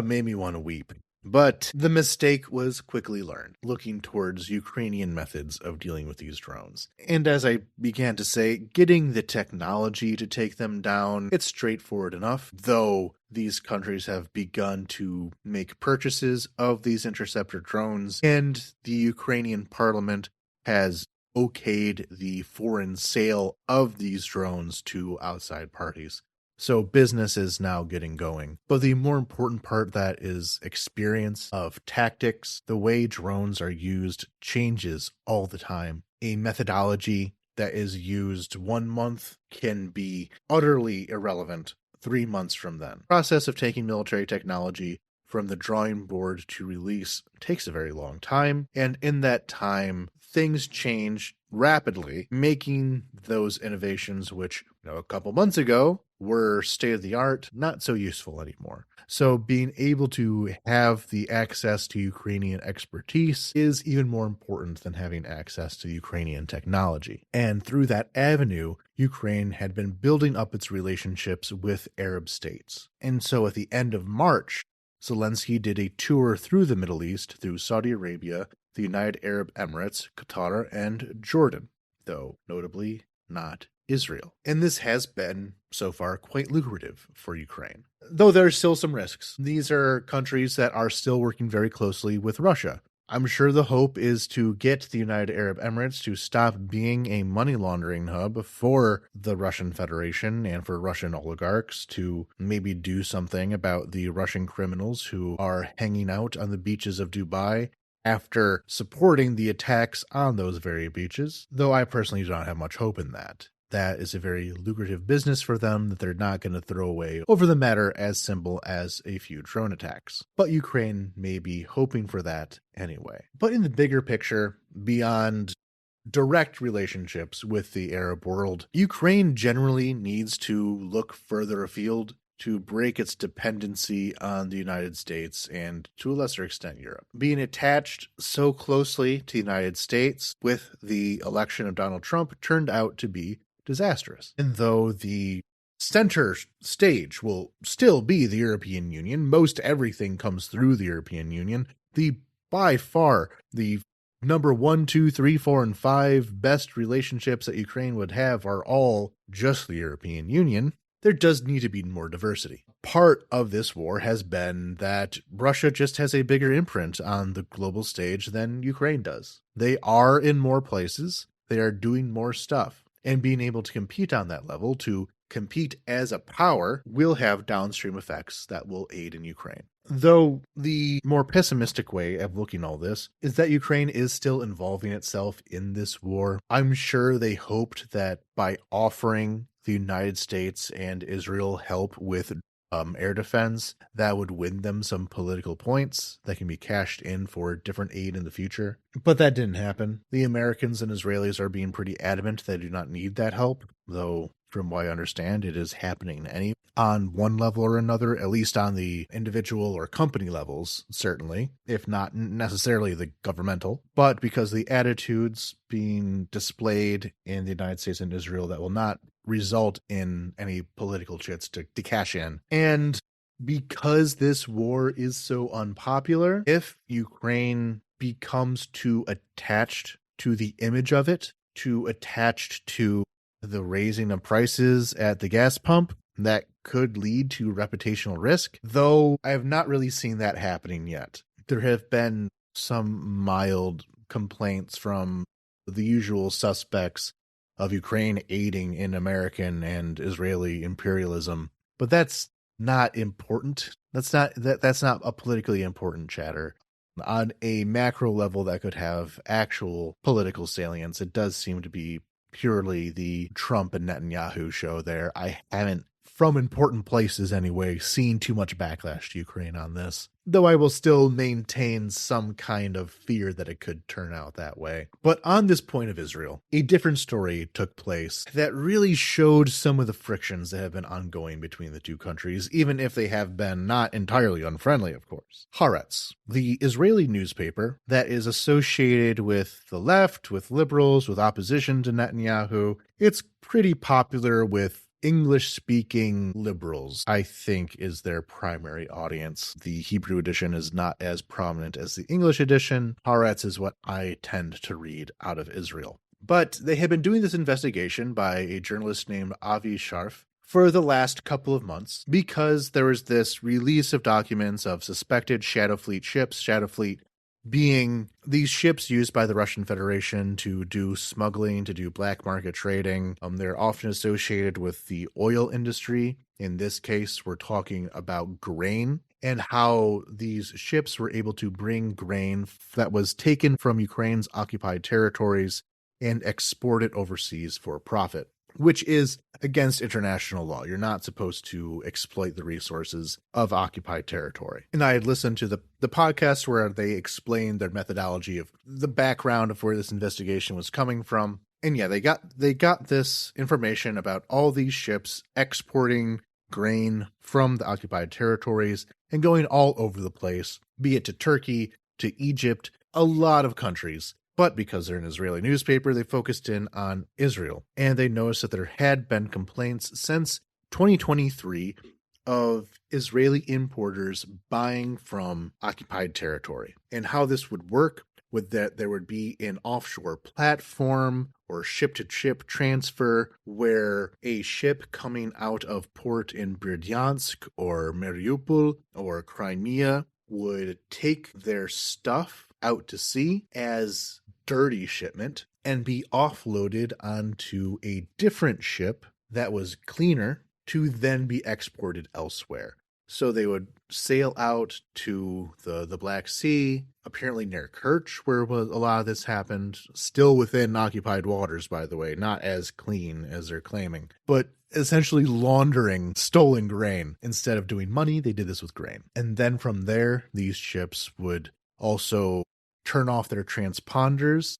made me want to weep. But the mistake was quickly learned, looking towards Ukrainian methods of dealing with these drones. And as I began to say, getting the technology to take them down, it's straightforward enough, though these countries have begun to make purchases of these interceptor drones, and the Ukrainian parliament has okayed the foreign sale of these drones to outside parties. So business is now getting going. But the more important part that is experience of tactics, the way drones are used changes all the time. A methodology that is used 1 month can be utterly irrelevant 3 months from then. The process of taking military technology from the drawing board to release takes a very long time, and in that time, things change rapidly, making those innovations, which a couple months ago were state-of-the-art, not so useful anymore. So being able to have the access to Ukrainian expertise is even more important than having access to Ukrainian technology. And through that avenue, Ukraine had been building up its relationships with Arab states. And so at the end of March, Zelensky did a tour through the Middle East, through Saudi Arabia, the United Arab Emirates, Qatar, and Jordan, though notably not Israel. And this has been, so far, quite lucrative for Ukraine. Though there are still some risks. These are countries that are still working very closely with Russia. I'm sure the hope is to get the United Arab Emirates to stop being a money laundering hub for the Russian Federation and for Russian oligarchs, to maybe do something about the Russian criminals who are hanging out on the beaches of Dubai after supporting the attacks on those very beaches, though I personally do not have much hope in that. That is a very lucrative business for them that they're not going to throw away over the matter as simple as a few drone attacks. But Ukraine may be hoping for that anyway. But in the bigger picture, beyond direct relationships with the Arab world, Ukraine generally needs to look further afield to break its dependency on the United States and, to a lesser extent, Europe. Being attached so closely to the United States with the election of Donald Trump turned out to be disastrous. And though the center stage will still be the European Union, most everything comes through the European Union, by far the number 1, 2, 3, 4, and 5 best relationships that Ukraine would have are all just the European Union. There does need to be more diversity. Part of this war has been that Russia just has a bigger imprint on the global stage than Ukraine does. They are in more places, they are doing more stuff, and being able to compete on that level, to compete as a power, will have downstream effects that will aid in Ukraine. Though the more pessimistic way of looking at all this is that Ukraine is still involving itself in this war. I'm sure they hoped that by offering the United States and Israel help with air defense, that would win them some political points that can be cashed in for different aid in the future. But that didn't happen. The Americans and Israelis are being pretty adamant they do not need that help, though from what I understand, it is happening on one level or another, at least on the individual or company levels, certainly, if not necessarily the governmental. But because the attitudes being displayed in the United States and Israel, that will not result in any political chits to cash in. And because this war is so unpopular, if Ukraine becomes too attached to the image of it, too attached to the raising of prices at the gas pump, that could lead to reputational risk, though I have not really seen that happening yet. There have been some mild complaints from the usual suspects of Ukraine aiding in American and Israeli imperialism, but that's not important. That's not a politically important chatter. On a macro level that could have actual political salience, it does seem to be purely the Trump and Netanyahu show there. I haven't, from important places anyway, seen too much backlash to Ukraine on this, though I will still maintain some kind of fear that it could turn out that way. But on this point of Israel, a different story took place that really showed some of the frictions that have been ongoing between the two countries, even if they have been not entirely unfriendly, of course. Haaretz, the Israeli newspaper that is associated with the left, with liberals, with opposition to Netanyahu, it's pretty popular with English-speaking liberals, I think, is their primary audience. The Hebrew edition is not as prominent as the English edition. Haaretz is what I tend to read out of Israel. But they had been doing this investigation by a journalist named Avi Sharf for the last couple of months because there was this release of documents of suspected Shadow Fleet ships, Shadow Fleet being these ships used by the Russian Federation to do smuggling, to do black market trading. They're often associated with the oil industry. In this case, we're talking about grain and how these ships were able to bring grain that was taken from Ukraine's occupied territories and export it overseas for profit, which is against international law. You're not supposed to exploit the resources of occupied territory. And I had listened to the podcast where they explained their methodology of the background of where this investigation was coming from. And yeah, they got this information about all these ships exporting grain from the occupied territories and going all over the place, be it to Turkey, to Egypt, a lot of countries. But because they're an Israeli newspaper, they focused in on Israel. And they noticed that there had been complaints since 2023 of Israeli importers buying from occupied territory. And how this would work would that there would be an offshore platform or ship-to-ship transfer where a ship coming out of port in Berdyansk or Mariupol or Crimea would take their stuff out to sea as dirty shipment and be offloaded onto a different ship that was cleaner to then be exported elsewhere. So they would sail out to the Black Sea, apparently near Kerch, where a lot of this happened, still within occupied waters, by the way, not as clean as they're claiming, but essentially laundering stolen grain. Instead of doing money, they did this with grain. And then from there, these ships would also turn off their transponders,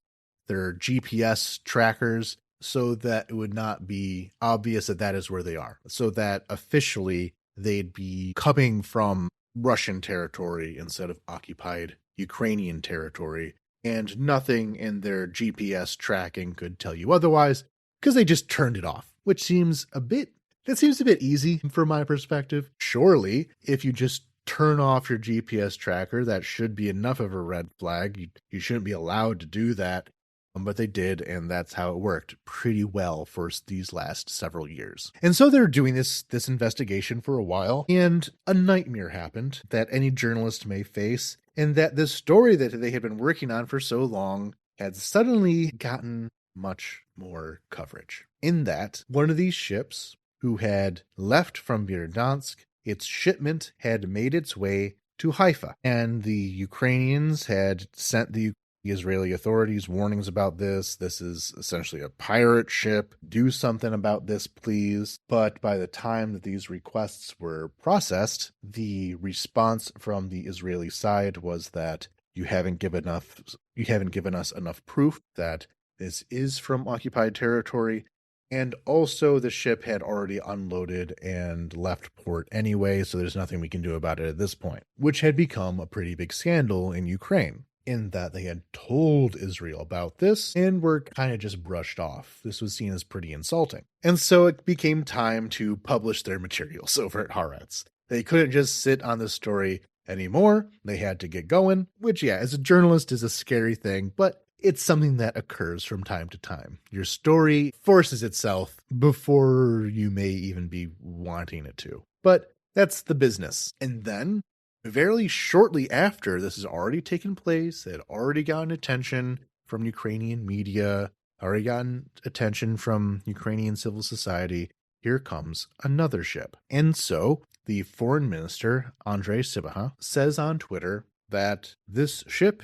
their GPS trackers, so that it would not be obvious that that is where they are, so that officially they'd be coming from Russian territory instead of occupied Ukrainian territory, and nothing in their GPS tracking could tell you otherwise, because they just turned it off, which seems a bit easy from my perspective. Surely, if you just turn off your GPS tracker, that should be enough of a red flag. You shouldn't be allowed to do that. But they did, and that's how it worked pretty well for these last several years. And so they're doing this investigation for a while, and a nightmare happened that any journalist may face, and that this story that they had been working on for so long had suddenly gotten much more coverage. In that, one of these ships, who had left from Berdyansk, its shipment had made its way to Haifa, and the Ukrainians had sent the Israeli authorities warnings about this. This is essentially a pirate ship. Do something about this, please. But by the time that these requests were processed, the response from the Israeli side was that you haven't given us enough proof that this is from occupied territory. And also the ship had already unloaded and left port anyway, so there's nothing we can do about it at this point, which had become a pretty big scandal in Ukraine, in that they had told Israel about this and were kind of just brushed off. This was seen as pretty insulting. And so it became time to publish their materials over at Haaretz. They couldn't just sit on this story anymore. They had to get going, which, yeah, as a journalist is a scary thing, but it's something that occurs from time to time. Your story forces itself before you may even be wanting it to. But that's the business. And then, very shortly after this has already taken place, it had already gotten attention from Ukrainian media, already gotten attention from Ukrainian civil society, here comes another ship. And so, the foreign minister, Andrei Sybiha, says on Twitter that this ship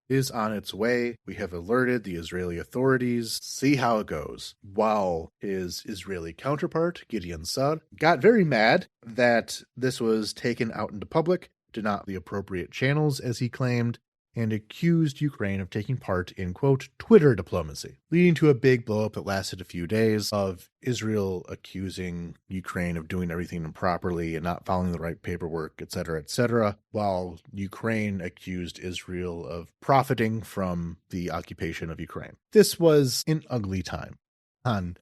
is on its way. We have alerted the Israeli authorities. See how it goes. While his Israeli counterpart, Gideon Sa'ar, got very mad that this was taken out into public, to not the appropriate channels, as he claimed, and accused Ukraine of taking part in, quote, Twitter diplomacy, leading to a big blowup that lasted a few days of Israel accusing Ukraine of doing everything improperly and not following the right paperwork, etc., while Ukraine accused Israel of profiting from the occupation of Ukraine. This was an ugly time on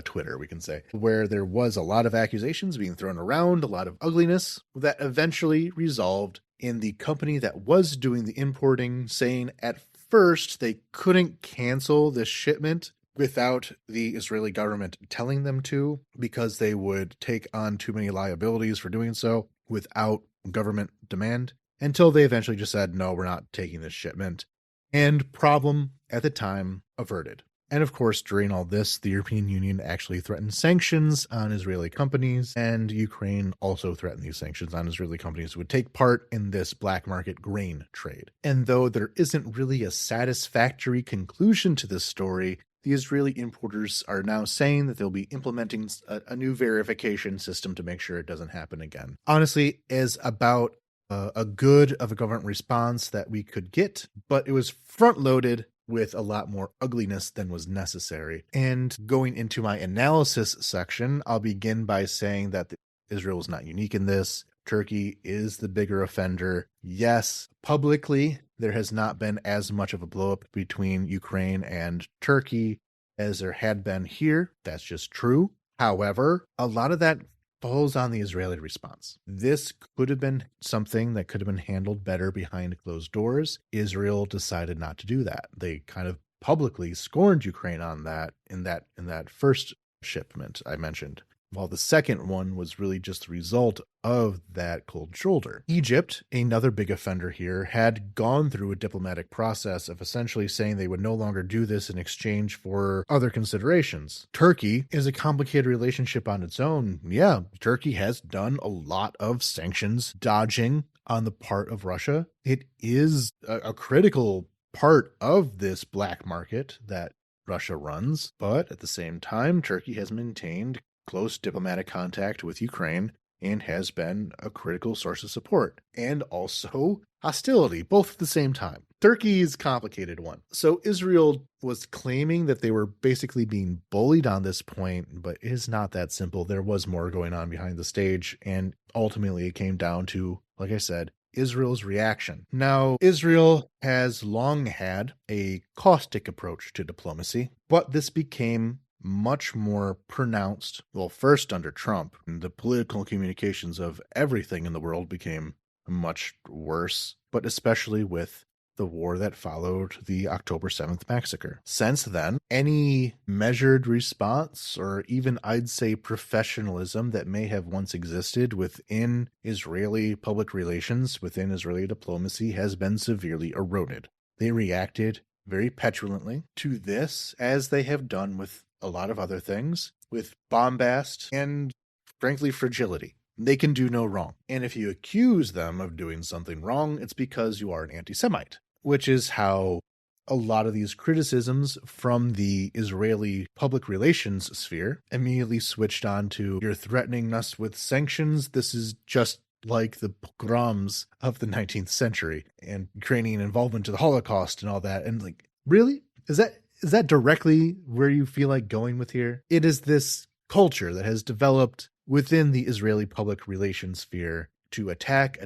Twitter, we can say, where there was a lot of accusations being thrown around, a lot of ugliness that eventually resolved in the company that was doing the importing saying at first they couldn't cancel this shipment without the Israeli government telling them to, because they would take on too many liabilities for doing so without government demand. until they eventually just said, no, we're not taking this shipment. And problem at the time averted. And of course, during all this, the European Union actually threatened sanctions on Israeli companies, and Ukraine also threatened these sanctions on Israeli companies who would take part in this black market grain trade. And though there isn't really a satisfactory conclusion to this story, the Israeli importers are now saying that they'll be implementing a new verification system to make sure it doesn't happen again. Honestly, as about a good of a government response that we could get, but it was front-loaded with a lot more ugliness than was necessary. And going into my analysis section, I'll begin by saying that Israel is not unique in this. Turkey is the bigger offender. Yes, publicly, there has not been as much of a blowup between Ukraine and Turkey as there had been here. That's just true. However, a lot of that falls on the Israeli response. This could have been something that could have been handled better behind closed doors. Israel decided not to do that. They kind of publicly scorned Ukraine on that in that first shipment I mentioned, while the second one was really just the result of that cold shoulder. Egypt, another big offender here, had gone through a diplomatic process of essentially saying they would no longer do this in exchange for other considerations. Turkey is a complicated relationship on its own. Yeah, Turkey has done a lot of sanctions dodging on the part of Russia. It is a critical part of this black market that Russia runs, but at the same time, Turkey has maintained close diplomatic contact with Ukraine and has been a critical source of support, and also hostility, both at the same time. Turkey's a complicated one. So Israel was claiming that they were basically being bullied on this point, but it is not that simple. There was more going on behind the stage, and ultimately it came down to, like I said, Israel's reaction. Now, Israel has long had a caustic approach to diplomacy, but this became much more pronounced, well, first under Trump. The political communications of everything in the world became much worse, but especially with the war that followed the October 7th massacre. Since then, any measured response, or even I'd say professionalism that may have once existed within Israeli public relations, within Israeli diplomacy, has been severely eroded. They reacted very petulantly to this, as they have done with a lot of other things, with bombast and, frankly, fragility. They can do no wrong. And if you accuse them of doing something wrong, it's because you are an anti-Semite, which is how a lot of these criticisms from the Israeli public relations sphere immediately switched on to, you're threatening us with sanctions. This is just like the pogroms of the 19th century and Ukrainian involvement to the Holocaust and all that. And like, really? Is that directly where you feel like going with here? It is this culture that has developed within the Israeli public relations sphere to attack,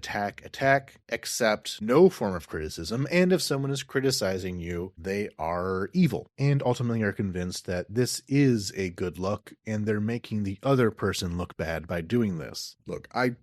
accept no form of criticism, and if someone is criticizing you, they are evil, and ultimately are convinced that this is a good look, and they're making the other person look bad by doing this. Look, I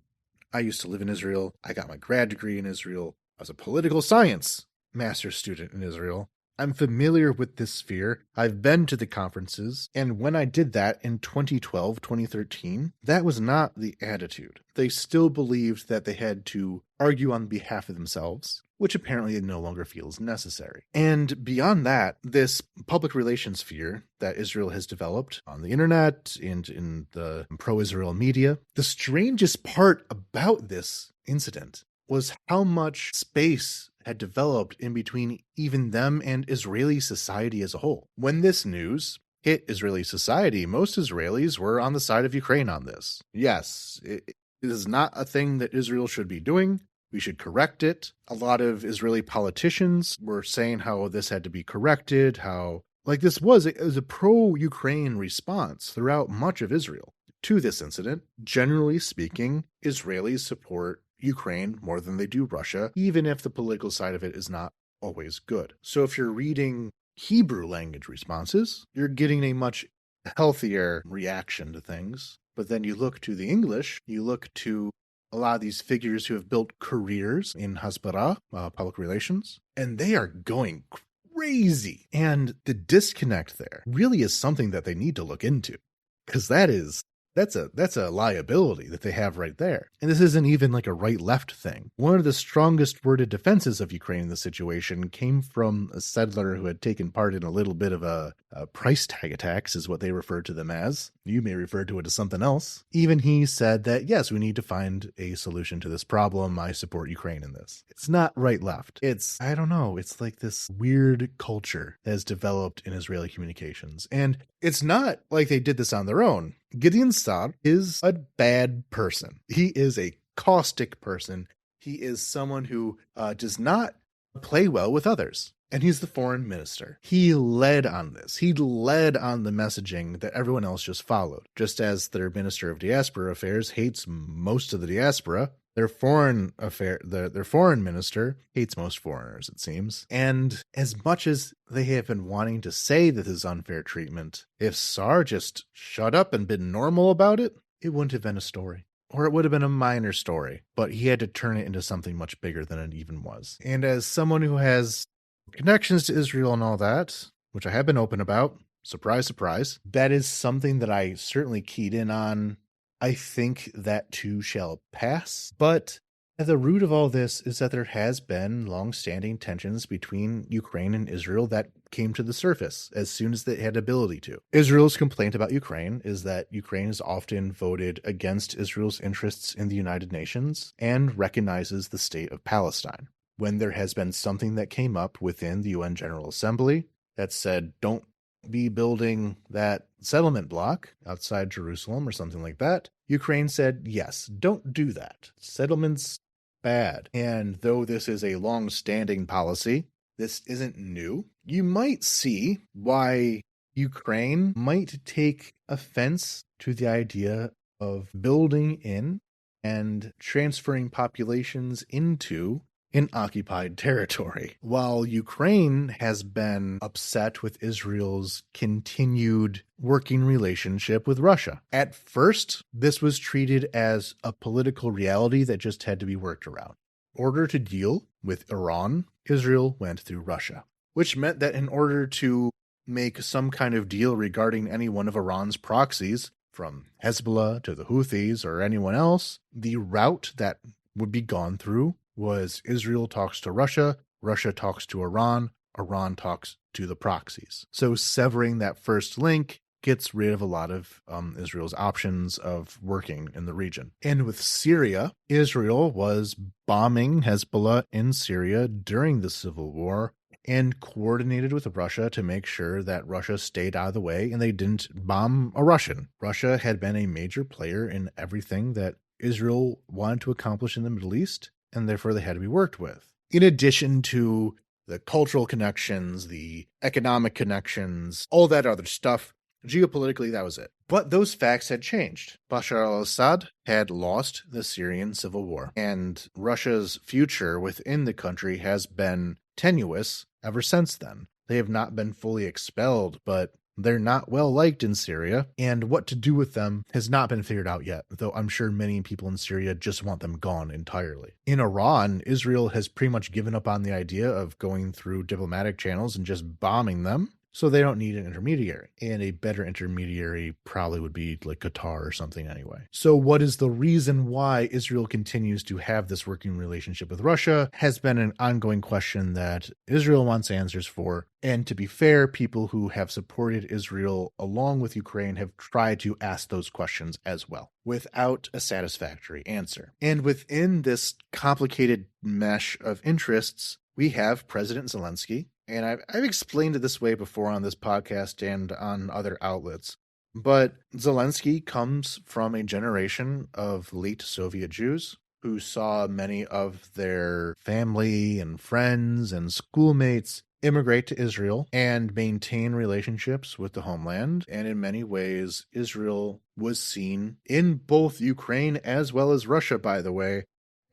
used to live in Israel. I got my grad degree in Israel. I was a political science master's student in Israel. I'm familiar with this sphere. I've been to the conferences, and when I did that in 2012, 2013, that was not the attitude. They still believed that they had to argue on behalf of themselves, which apparently no longer feels necessary. And beyond that, this public relations sphere that Israel has developed on the internet and in the pro-Israel media, the strangest part about this incident was how much space had developed in between even them and Israeli society as a whole. When this news hit Israeli society, most Israelis were on the side of Ukraine on this. Yes, it is not a thing that Israel should be doing. We should correct it. A lot of Israeli politicians were saying how this had to be corrected, how this was a pro-Ukraine response throughout much of Israel to this incident. Generally speaking, Israelis support Ukraine more than they do Russia, even if the political side of it is not always good. So if you're reading Hebrew language responses, you're getting a much healthier reaction to things. But then you look to the English, you look to a lot of these figures who have built careers in Hasbara, public relations, and they are going crazy. And the disconnect there really is something that they need to look into, because that is That's a liability that they have right there. And this isn't even like a right-left thing. One of the strongest worded defenses of Ukraine in this situation came from a settler who had taken part in a little bit of a price tag attacks, is what they referred to them as. You may refer to it as something else. Even he said that, yes, we need to find a solution to this problem. I support Ukraine in this. It's not right-left. It's, I don't know, it's like this weird culture that has developed in Israeli communications. And it's not like they did this on their own. Gideon Saar is a bad person. He is a caustic person. He is someone who does not play well with others. And he's the foreign minister. He led on this. He led on the messaging that everyone else just followed. Just as their minister of diaspora affairs hates most of the diaspora, their foreign minister hates most foreigners, it seems. And as much as they have been wanting to say that this is unfair treatment, if Saar just shut up and been normal about it, it wouldn't have been a story. Or it would have been a minor story. But he had to turn it into something much bigger than it even was. And as someone who has connections to Israel and all that, which I have been open about, surprise, surprise, that is something that I certainly keyed in on. I think that too shall pass, but at the root of all this is that there has been long-standing tensions between Ukraine and Israel that came to the surface as soon as they had ability to. Israel's complaint about Ukraine is that Ukraine has often voted against Israel's interests in the United Nations and recognizes the state of Palestine. When there has been something that came up within the UN General Assembly that said, don't be building that settlement block outside Jerusalem or something like that, Ukraine said, yes, don't do that. Settlement's bad. And though this is a long-standing policy, this isn't new. You might see why Ukraine might take offense to the idea of building in and transferring populations into in occupied territory. While Ukraine has been upset with Israel's continued working relationship with Russia. At first, this was treated as a political reality that just had to be worked around. In order to deal with Iran, Israel went through Russia, which meant that in order to make some kind of deal regarding any one of Iran's proxies, from Hezbollah to the Houthis or anyone else, the route that would be gone through was Israel talks to Russia, Russia talks to Iran, Iran talks to the proxies. So severing that first link gets rid of a lot of Israel's options of working in the region. And with Syria, Israel was bombing Hezbollah in Syria during the civil war and coordinated with Russia to make sure that Russia stayed out of the way and they didn't bomb a Russian. Russia had been a major player in everything that Israel wanted to accomplish in the Middle East, and therefore they had to be worked with. In addition to the cultural connections, the economic connections, all that other stuff, geopolitically, that was it. But those facts had changed. Bashar al-Assad had lost the Syrian civil war, and Russia's future within the country has been tenuous ever since then. They have not been fully expelled, but they're not well liked in Syria, and what to do with them has not been figured out yet, though I'm sure many people in Syria just want them gone entirely. In Iran, Israel has pretty much given up on the idea of going through diplomatic channels and just bombing them, so they don't need an intermediary. And a better intermediary probably would be like Qatar or something anyway. So what is the reason why Israel continues to have this working relationship with Russia has been an ongoing question that Israel wants answers for. And to be fair, people who have supported Israel along with Ukraine have tried to ask those questions as well, without a satisfactory answer. And within this complicated mesh of interests, we have President Zelensky. And I've explained it this way before on this podcast and on other outlets. But Zelensky comes from a generation of late Soviet Jews who saw many of their family and friends and schoolmates immigrate to Israel and maintain relationships with the homeland. And in many ways, Israel was seen in both Ukraine as well as Russia, by the way,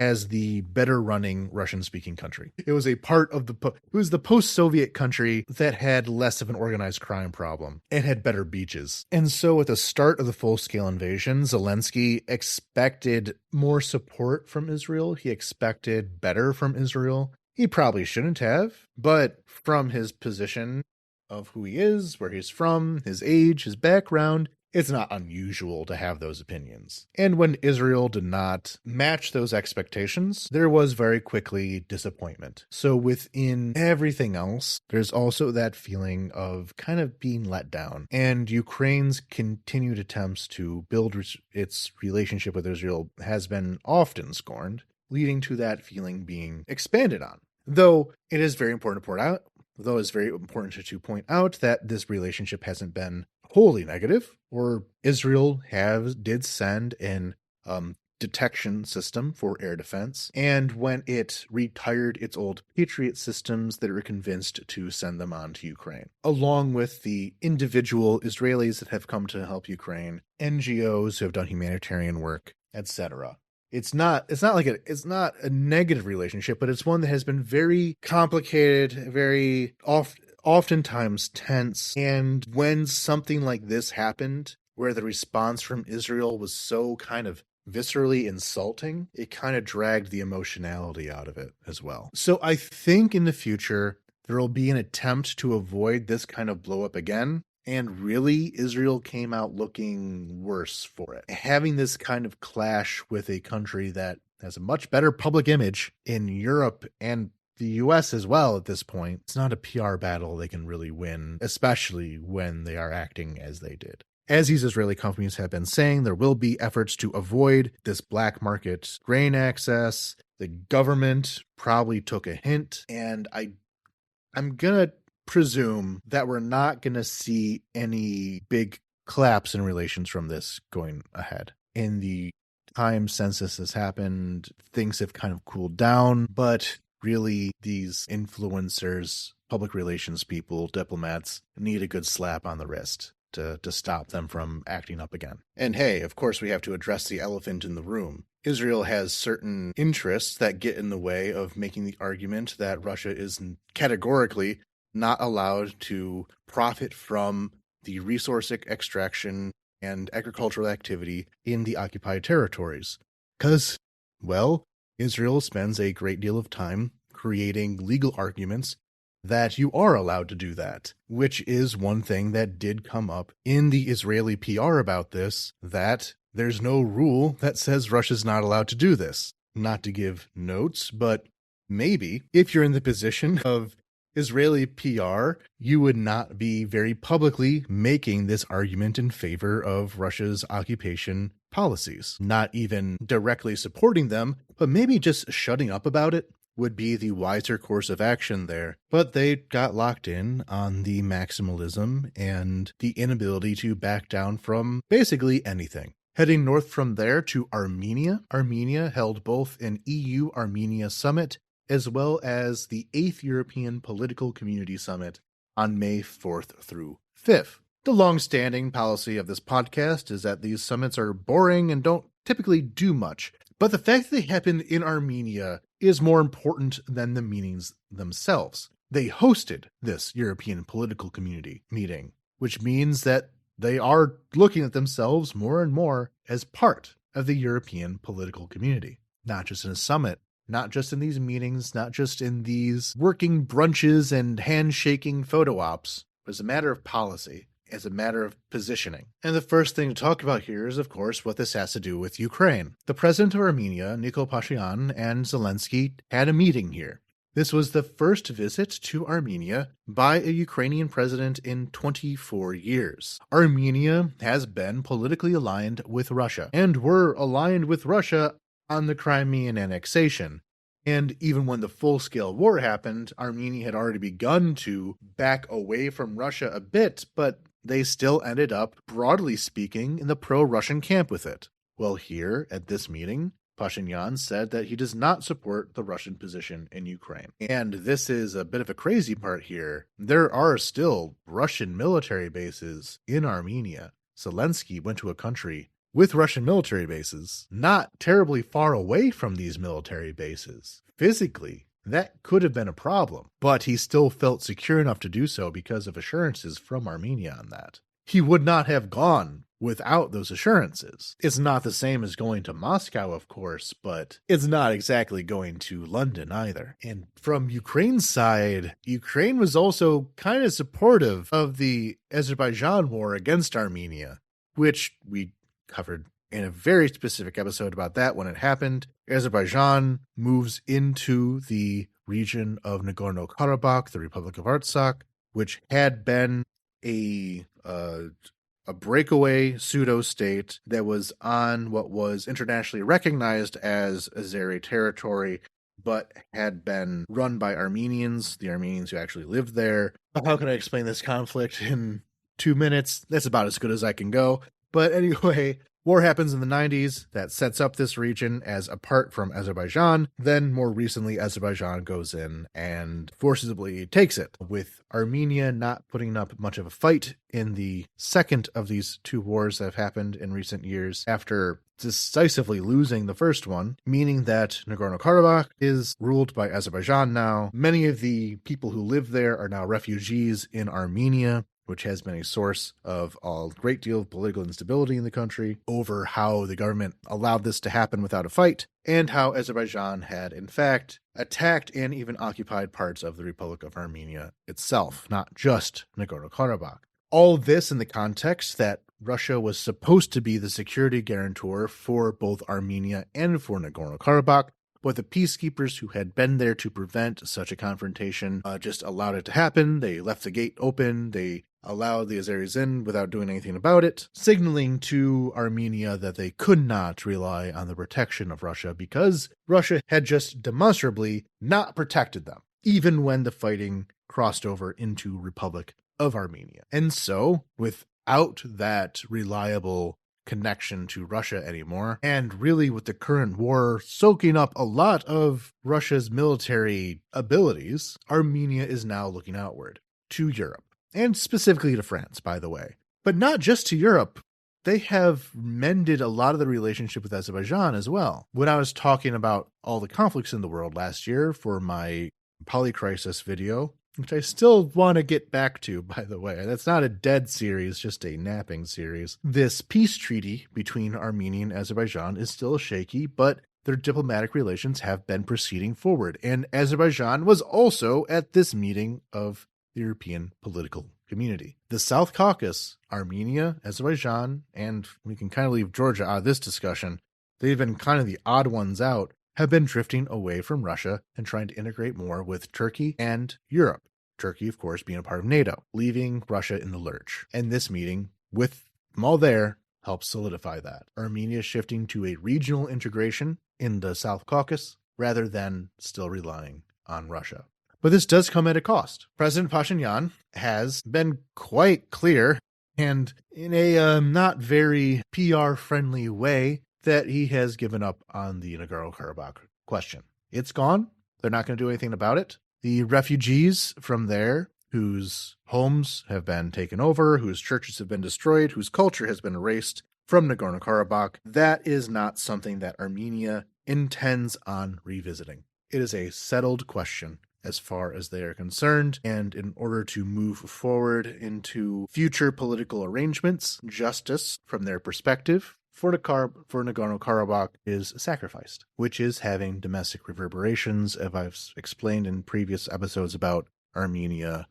as the better running Russian-speaking country. It was a part of it was the post-Soviet country that had less of an organized crime problem and had better beaches. And so at the start of the full-scale invasion, Zelensky expected more support from Israel. He expected better from Israel. He probably shouldn't have, but from his position of who he is, where he's from, his age, his background, it's not unusual to have those opinions. And when Israel did not match those expectations, there was very quickly disappointment. So within everything else, there's also that feeling of kind of being let down. And Ukraine's continued attempts to build its relationship with Israel has been often scorned, leading to that feeling being expanded on. Though it is very important to point out that this relationship hasn't been wholly negative, or Israel did send an detection system for air defense, and when it retired its old Patriot systems, they were convinced to send them on to Ukraine, along with the individual Israelis that have come to help Ukraine, NGOs who have done humanitarian work, etc. It's not a negative relationship, but it's one that has been very complicated, very oftentimes tense. And when something like this happened, where the response from Israel was so kind of viscerally insulting, it kind of dragged the emotionality out of it as well. So I think in the future, there will be an attempt to avoid this kind of blow up again. And really, Israel came out looking worse for it. Having this kind of clash with a country that has a much better public image in Europe and the US as well at this point, it's not a PR battle they can really win, especially when they are acting as they did. As these Israeli companies have been saying, there will be efforts to avoid this black market grain access. The government probably took a hint, and I'm gonna presume that we're not going to see any big collapse in relations from this going ahead. In the time since this has happened, things have kind of cooled down, but really these influencers, public relations people, diplomats need a good slap on the wrist to stop them from acting up again. And hey, of course we have to address the elephant in the room. Israel has certain interests that get in the way of making the argument that Russia is categorically not allowed to profit from the resource extraction and agricultural activity in the occupied territories. Because, well, Israel spends a great deal of time creating legal arguments that you are allowed to do that, which is one thing that did come up in the Israeli PR about this, that there's no rule that says Russia's not allowed to do this. Not to give notes, but maybe if you're in the position of Israeli PR, you would not be very publicly making this argument in favor of Russia's occupation policies. Not even directly supporting them, but maybe just shutting up about it would be the wiser course of action there. But they got locked in on the maximalism and the inability to back down from basically anything. Heading north from there to Armenia. Armenia held both an EU-Armenia summit as well as the 8th European Political Community Summit on May 4th through 5th. The long-standing policy of this podcast is that these summits are boring and don't typically do much, but the fact that they happened in Armenia is more important than the meetings themselves. They hosted this European Political Community meeting, which means that they are looking at themselves more and more as part of the European political community, not just in a summit, not just in these meetings, not just in these working brunches and handshaking photo ops, but as a matter of policy, as a matter of positioning. And the first thing to talk about here is, of course, what this has to do with Ukraine. The president of Armenia, Nikol Pashinyan, and Zelensky had a meeting here. This was the first visit to Armenia by a Ukrainian president in 24 years. Armenia has been politically aligned with Russia, and were aligned with Russia on the Crimean annexation. And even when the full-scale war happened, Armenia had already begun to back away from Russia a bit, but they still ended up, broadly speaking, in the pro-Russian camp with it. Well, here, at this meeting, Pashinyan said that he does not support the Russian position in Ukraine. And this is a bit of a crazy part here. There are still Russian military bases in Armenia. Zelensky went to a country with Russian military bases, not terribly far away from these military bases. Physically, that could have been a problem, but he still felt secure enough to do so because of assurances from Armenia on that. He would not have gone without those assurances. It's not the same as going to Moscow, of course, but it's not exactly going to London either. And from Ukraine's side, Ukraine was also kind of supportive of the Azerbaijan war against Armenia, which we covered in a very specific episode about that when it happened. Azerbaijan moves into the region of Nagorno-Karabakh, the Republic of Artsakh, which had been a breakaway pseudo-state that was on what was internationally recognized as Azeri territory, but had been run by Armenians, the Armenians who actually lived there. How can I explain this conflict in 2 minutes? That's about as good as I can go. But anyway, war happens in the 90s that sets up this region as apart from Azerbaijan. Then more recently, Azerbaijan goes in and forcibly takes it, with Armenia not putting up much of a fight in the second of these two wars that have happened in recent years after decisively losing the first one, meaning that Nagorno-Karabakh is ruled by Azerbaijan now. Many of the people who live there are now refugees in Armenia, which has been a source of a great deal of political instability in the country over how the government allowed this to happen without a fight, and how Azerbaijan had, in fact, attacked and even occupied parts of the Republic of Armenia itself, not just Nagorno-Karabakh. All this in the context that Russia was supposed to be the security guarantor for both Armenia and for Nagorno-Karabakh, but the peacekeepers who had been there to prevent such a confrontation just allowed it to happen. They left the gate open. They allowed the Azeris in without doing anything about it, signaling to Armenia that they could not rely on the protection of Russia because Russia had just demonstrably not protected them, even when the fighting crossed over into Republic of Armenia. And so, without that reliable connection to Russia anymore, and really with the current war soaking up a lot of Russia's military abilities, Armenia is now looking outward to Europe, and specifically to France, by the way. But not just to Europe. They have mended a lot of the relationship with Azerbaijan as well. When I was talking about all the conflicts in the world last year for my Polycrisis video, which I still want to get back to, by the way. That's not a dead series, just a napping series. This peace treaty between Armenia and Azerbaijan is still shaky, but their diplomatic relations have been proceeding forward. And Azerbaijan was also at this meeting of the European political community. The South Caucasus, Armenia, Azerbaijan, and we can kind of leave Georgia out of this discussion. They've been kind of the odd ones out, have been drifting away from Russia and trying to integrate more with Turkey and Europe. Turkey, of course, being a part of NATO, leaving Russia in the lurch. And this meeting, with them all there, helps solidify that. Armenia shifting to a regional integration in the South Caucasus rather than still relying on Russia. But this does come at a cost. President Pashinyan has been quite clear, and in a not very PR-friendly way, that he has given up on the Nagorno-Karabakh question. It's gone. They're not going to do anything about it. The refugees from there, whose homes have been taken over, whose churches have been destroyed, whose culture has been erased from Nagorno-Karabakh, that is not something that Armenia intends on revisiting. It is a settled question as far as they are concerned, and in order to move forward into future political arrangements, justice, from their perspective, for Nagorno-Karabakh is sacrificed, which is having domestic reverberations, as I've explained in previous episodes about Armenia.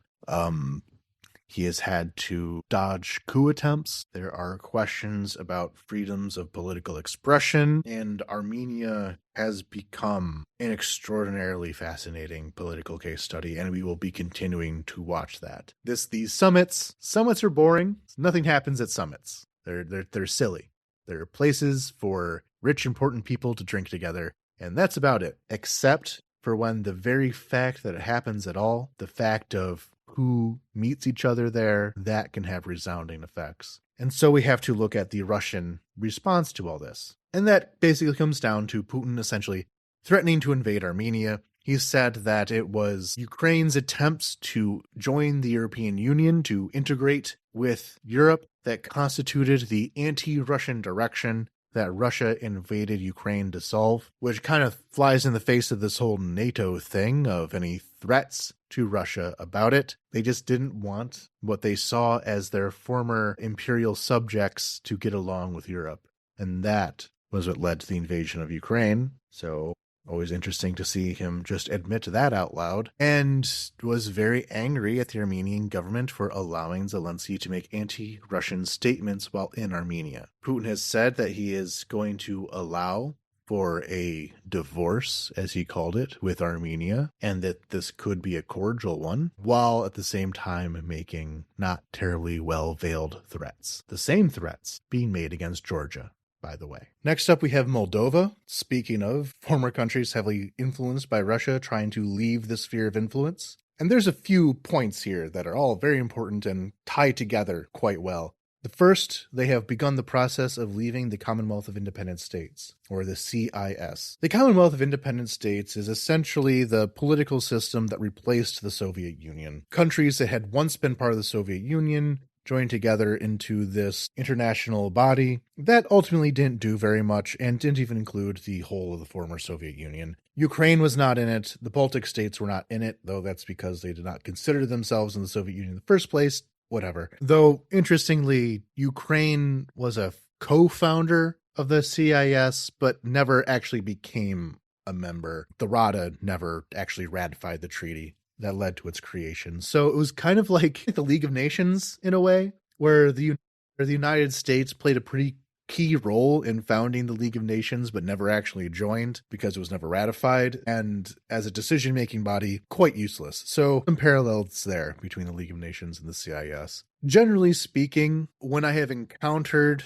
He has had to dodge coup attempts. There are questions about freedoms of political expression, and Armenia has become an extraordinarily fascinating political case study, and we will be continuing to watch that. These summits are boring. Nothing happens at summits. They're silly. There are places for rich, important people to drink together, and that's about it. Except for when the very fact that it happens at all, the fact of who meets each other there, that can have resounding effects. And so we have to look at the Russian response to all this. And that basically comes down to Putin essentially threatening to invade Armenia. He said that it was Ukraine's attempts to join the European Union, to integrate with Europe, that constituted the anti-Russian direction that Russia invaded Ukraine to solve, which kind of flies in the face of this whole NATO thing of any threats to Russia about it. They just didn't want what they saw as their former imperial subjects to get along with Europe. And that was what led to the invasion of Ukraine. So Always interesting to see him just admit that out loud, and was very angry at the Armenian government for allowing Zelensky to make anti-Russian statements while in Armenia. Putin has said that he is going to allow for a divorce, as he called it, with Armenia, and that this could be a cordial one, while at the same time making not terribly well-veiled threats. The same threats being made against Georgia, by the way. Next up, we have Moldova. Speaking of former countries heavily influenced by Russia trying to leave the sphere of influence. And there's a few points here that are all very important and tie together quite well. The first, they have begun the process of leaving the Commonwealth of Independent States, or the CIS. The Commonwealth of Independent States is essentially the political system that replaced the Soviet Union. Countries that had once been part of the Soviet Union joined together into this international body that ultimately didn't do very much and didn't even include the whole of the former Soviet Union. Ukraine was not in it. The Baltic states were not in it, though that's because they did not consider themselves in the Soviet Union in the first place. Whatever. Though, interestingly, Ukraine was a co-founder of the CIS, but never actually became a member. The Rada never actually ratified the treaty that led to its creation. So it was kind of like the League of Nations in a way, where the United States played a pretty key role in founding the League of Nations, but never actually joined because it was never ratified, and as a decision-making body, quite useless. So some parallels there between the League of Nations and the CIS. Generally speaking, when I have encountered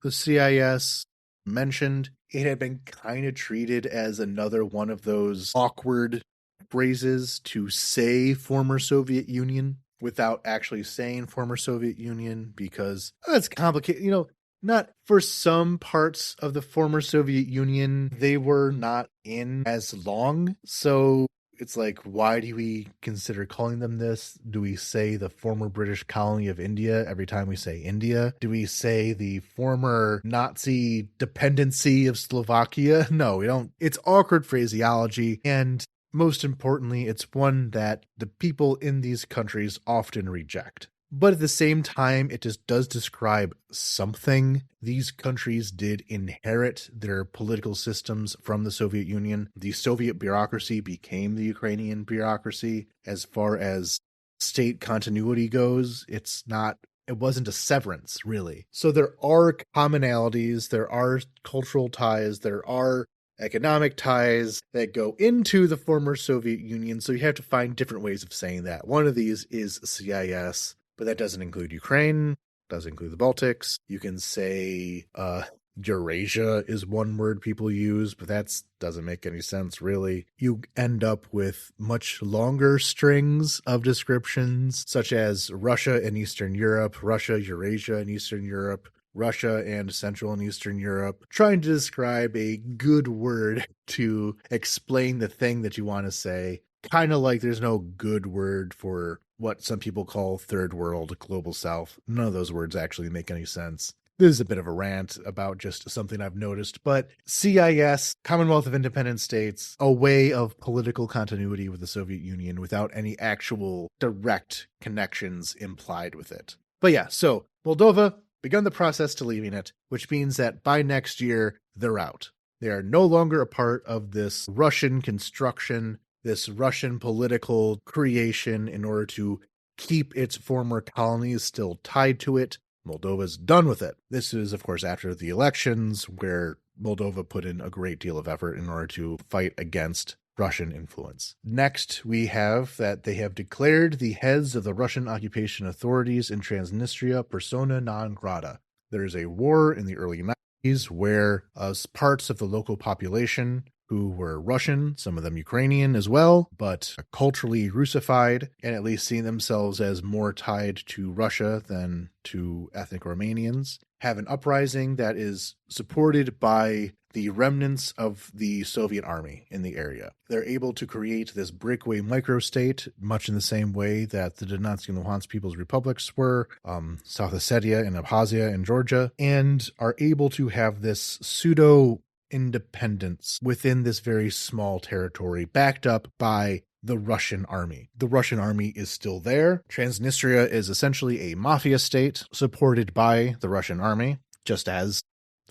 the CIS mentioned, it had been kind of treated as another one of those awkward phrases to say former Soviet Union without actually saying former Soviet Union, because it's complicated, not for some parts of the former Soviet Union, they were not in as long. So it's like, why do we consider calling them this? Do we say the former British colony of India every time we say India? Do we say the former Nazi dependency of Slovakia? No, we don't. It's awkward phraseology, and most importantly, it's one that the people in these countries often reject. But at the same time, it just does describe something. These countries did inherit their political systems from the Soviet Union. The Soviet bureaucracy became the Ukrainian bureaucracy. As far as state continuity goes, it wasn't a severance, really. So there are commonalities, there are cultural ties, there are economic ties that go into the former Soviet Union. So you have to find different ways of saying that. One of these is CIS. But that doesn't include Ukraine, doesn't include the Baltics. You can say Eurasia is one word people use, but that doesn't make any sense, really. You end up with much longer strings of descriptions, such as Russia and Eastern Europe, Russia, Eurasia, and Eastern Europe, Russia and Central and Eastern Europe, trying to describe a good word to explain the thing that you want to say. Kind of like there's no good word for what some people call third world, global south. None of those words actually make any sense. This is a bit of a rant about just something I've noticed, but CIS, Commonwealth of Independent States, a way of political continuity with the Soviet Union without any actual direct connections implied with it. But yeah, so Moldova begun the process to leaving it, which means that by next year, they're out. They are no longer a part of this Russian construction, this Russian political creation in order to keep its former colonies still tied to it. Moldova's done with it. This is, of course, after the elections where Moldova put in a great deal of effort in order to fight against Russian influence. Next, we have that they have declared the heads of the Russian occupation authorities in Transnistria persona non grata. There is a war in the early 90s where parts of the local population who were Russian, some of them Ukrainian as well, but culturally Russified, and at least seeing themselves as more tied to Russia than to ethnic Romanians, have an uprising that is supported by the remnants of the Soviet army in the area. They're able to create this breakaway microstate, much in the same way that the Donetsk and Luhansk People's Republics were, South Ossetia and Abkhazia and Georgia, and are able to have this pseudo independence within this very small territory, backed up by the Russian army. The Russian army is still there. Transnistria is essentially a mafia state supported by the Russian army, just as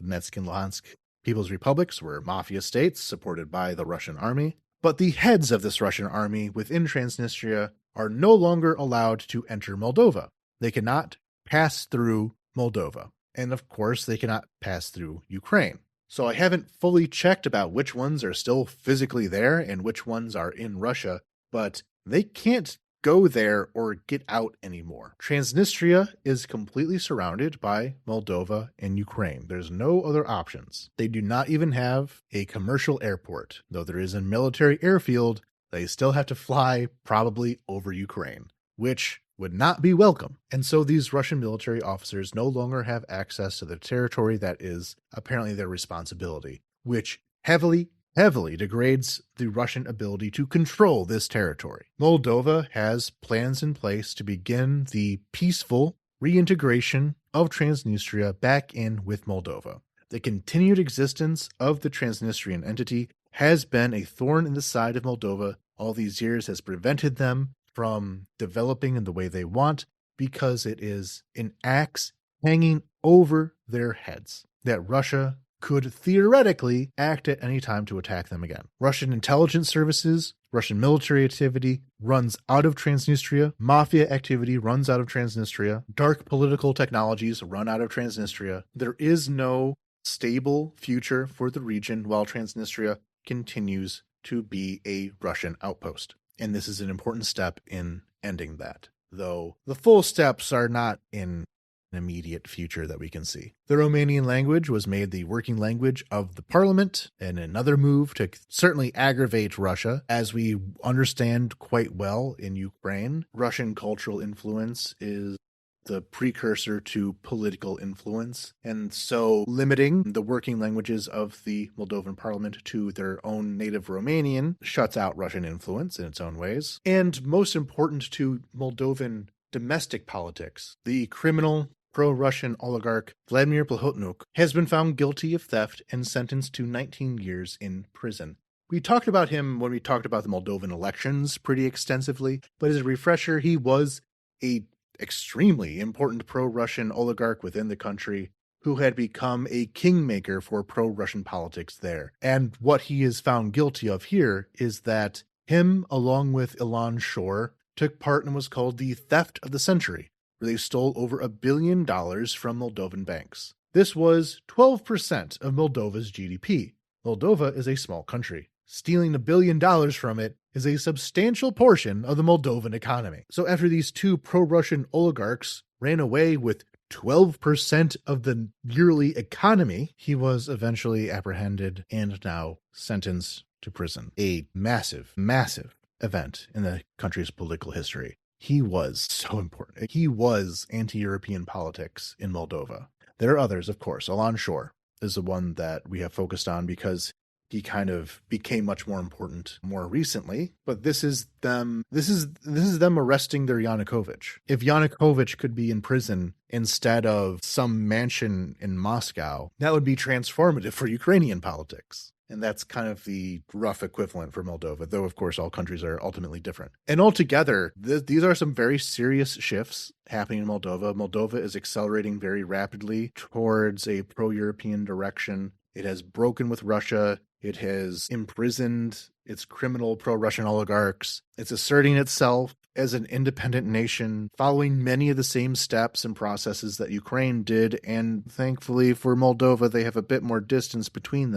Donetsk and Luhansk People's republics were mafia states supported by the Russian army, but the heads of this Russian army within Transnistria are no longer allowed to enter Moldova. They cannot pass through Moldova. And of course, they cannot pass through Ukraine. So I haven't fully checked about which ones are still physically there and which ones are in Russia, but they can't go there or get out anymore. Transnistria is completely surrounded by Moldova and Ukraine. There's no other options. They do not even have a commercial airport. Though there is a military airfield, they still have to fly probably over Ukraine, which would not be welcome. And so these Russian military officers no longer have access to the territory that is apparently their responsibility, which heavily degrades the Russian ability to control this territory. Moldova has plans in place to begin the peaceful reintegration of Transnistria back in with Moldova. The continued existence of the Transnistrian entity has been a thorn in the side of Moldova all these years, has prevented them from developing in the way they want because it is an axe hanging over their heads that Russia could theoretically act at any time to attack them again. Russian intelligence services, Russian military activity runs out of Transnistria, mafia activity runs out of Transnistria, dark political technologies run out of Transnistria. There is no stable future for the region while Transnistria continues to be a Russian outpost. And this is an important step in ending that, though the full steps are not in an immediate future that we can see. The Romanian language was made the working language of the parliament, and another move to certainly aggravate Russia. As we understand quite well in Ukraine, Russian cultural influence is the precursor to political influence, and so limiting the working languages of the Moldovan parliament to their own native Romanian shuts out Russian influence in its own ways. And most important to Moldovan domestic politics, the criminal pro-Russian oligarch Vladimir Plahotniuc has been found guilty of theft and sentenced to 19 years in prison. We talked about him when we talked about the Moldovan elections pretty extensively, but as a refresher, he was a extremely important pro-Russian oligarch within the country who had become a kingmaker for pro-Russian politics there. And what he is found guilty of here is that him, along with Ilan Shor, took part in what was called the theft of the century, where they stole over $1 billion from Moldovan banks. This was 12% of Moldova's GDP. Moldova is a small country. Stealing $1 billion from it is a substantial portion of the Moldovan economy. So after these two pro-Russian oligarchs ran away with 12% of the yearly economy, he was eventually apprehended and now sentenced to prison. A massive, massive event in the country's political history. He was so important. He was anti-European politics in Moldova. There are others, of course. Ilan Shor is the one that we have focused on because he kind of became much more important more recently, but this is them arresting their Yanukovych. If Yanukovych could be in prison instead of some mansion in Moscow, that would be transformative for Ukrainian politics. And that's kind of the rough equivalent for Moldova, though, of course, all countries are ultimately different. And altogether, these are some very serious shifts happening in Moldova. Moldova is accelerating very rapidly towards a pro-European direction. It has broken with Russia. It has imprisoned its criminal pro-Russian oligarchs. It's asserting itself as an independent nation, following many of the same steps and processes that Ukraine did. And thankfully for Moldova, they have a bit more distance between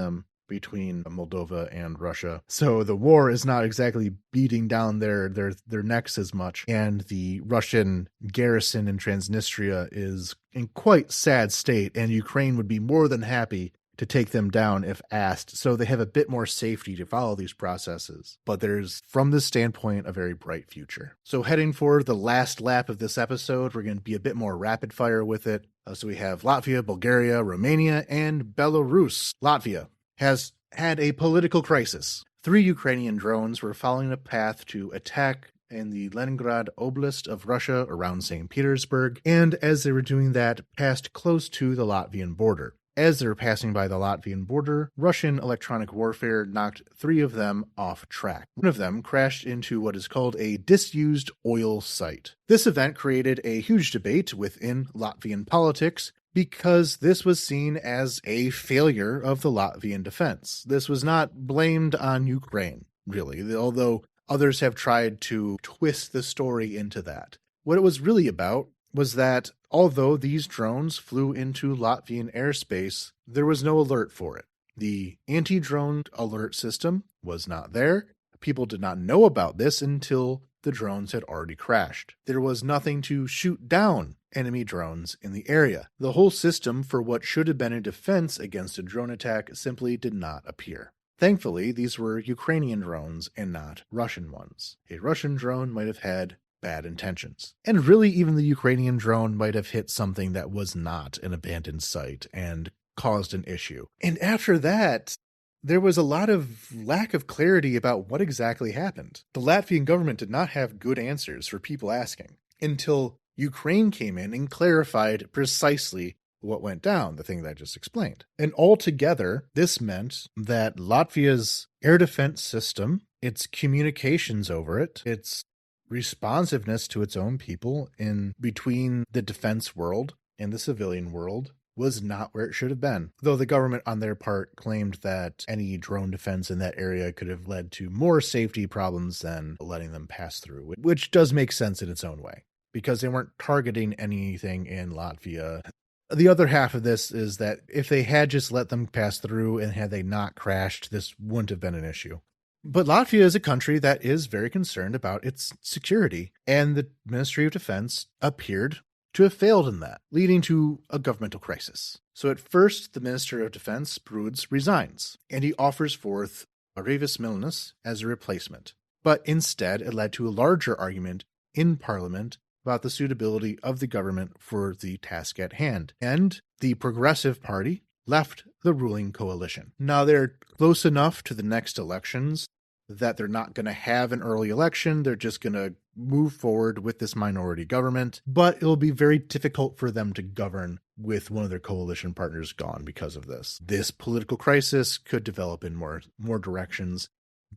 Moldova and Russia. So the war is not exactly beating down their necks as much. And the Russian garrison in Transnistria is in quite sad state, and Ukraine would be more than happy to take them down if asked, so they have a bit more safety to follow these processes. But there's, from this standpoint, a very bright future. So heading for the last lap of this episode, we're going to be a bit more rapid fire with it. So we have Latvia, Bulgaria, Romania, and Belarus. Latvia has had a political crisis. 3 Ukrainian drones were following a path to attack in the Leningrad Oblast of Russia around St. Petersburg, and as they were doing that, passed close to the Latvian border. As they were passing by the Latvian border, Russian electronic warfare knocked 3 of them off track. One of them crashed into what is called a disused oil site. This event created a huge debate within Latvian politics because this was seen as a failure of the Latvian defense. This was not blamed on Ukraine, really, although others have tried to twist the story into that. What it was really about was that although these drones flew into Latvian airspace, there was no alert for it. The anti-drone alert system was not there. People did not know about this until the drones had already crashed. There was nothing to shoot down enemy drones in the area. The whole system for what should have been a defense against a drone attack simply did not appear. Thankfully, these were Ukrainian drones and not Russian ones. A Russian drone might have had bad intentions. And really, even the Ukrainian drone might have hit something that was not an abandoned site and caused an issue. And after that, there was a lot of lack of clarity about what exactly happened. The Latvian government did not have good answers for people asking until Ukraine came in and clarified precisely what went down, the thing that I just explained. And altogether, this meant that Latvia's air defense system, its communications over it, its responsiveness to its own people in between the defense world and the civilian world was not where it should have been. Though the government on their part claimed that any drone defense in that area could have led to more safety problems than letting them pass through, which does make sense in its own way, because they weren't targeting anything in Latvia. The other half of this is that if they had just let them pass through and had they not crashed, this wouldn't have been an issue. But Latvia is a country that is very concerned about its security, and the Ministry of Defense appeared to have failed in that, leading to a governmental crisis. So at first, the Minister of Defense, Bruds, resigns, and he offers forth Arvydas Milnis as a replacement. But instead, it led to a larger argument in Parliament about the suitability of the government for the task at hand, and the Progressive Party left the ruling coalition. Now, they're close enough to the next elections that they're not going to have an early election. They're just going to move forward with this minority government, but it'll be very difficult for them to govern with one of their coalition partners gone because of this. This political crisis could develop in more directions,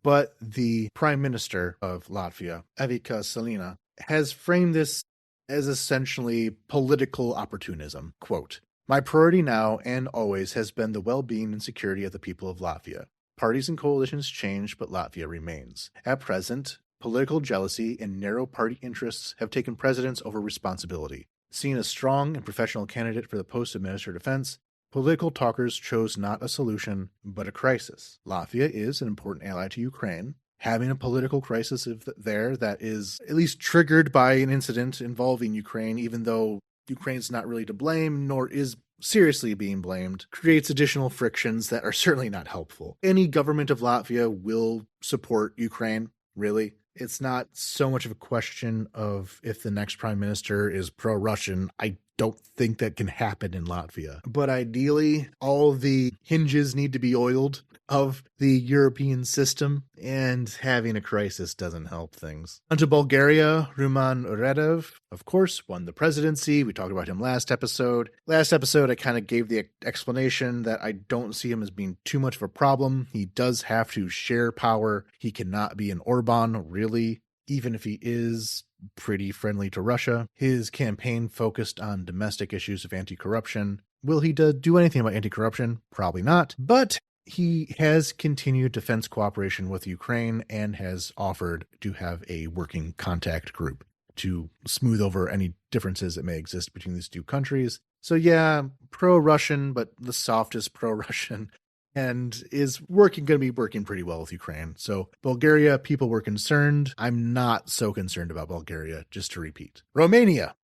but the Prime Minister of Latvia, Evika Salina, has framed this as essentially political opportunism. Quote, "My priority now and always has been the well-being and security of the people of Latvia. Parties and coalitions change, but Latvia remains. At present, political jealousy and narrow party interests have taken precedence over responsibility. Seeing a strong and professional candidate for the post of Minister of Defense, political talkers chose not a solution, but a crisis. Latvia is an important ally to Ukraine. Having a political crisis there that is at least triggered by an incident involving Ukraine, even though Ukraine's not really to blame, nor is seriously being blamed, creates additional frictions that are certainly not helpful. Any government of Latvia will support Ukraine, really. It's not so much of a question of if the next prime minister is pro-Russian. I don't think that can happen in Latvia. But ideally, all the hinges need to be oiled of the European system, and having a crisis doesn't help things. On to Bulgaria, Ruman Radev, of course, won the presidency. We talked about him last episode. Last episode, I kind of gave the explanation that I don't see him as being too much of a problem. He does have to share power. He cannot be an Orban, really, even if he is pretty friendly to Russia. His campaign focused on domestic issues of anti-corruption. Will he do anything about anti-corruption? Probably not. But he has continued defense cooperation with Ukraine and has offered to have a working contact group to smooth over any differences that may exist between these two countries. So yeah, pro-Russian, but the softest pro-Russian, and is going to be working pretty well with Ukraine. So Bulgaria, people were concerned. I'm not so concerned about Bulgaria, just to repeat. Romania.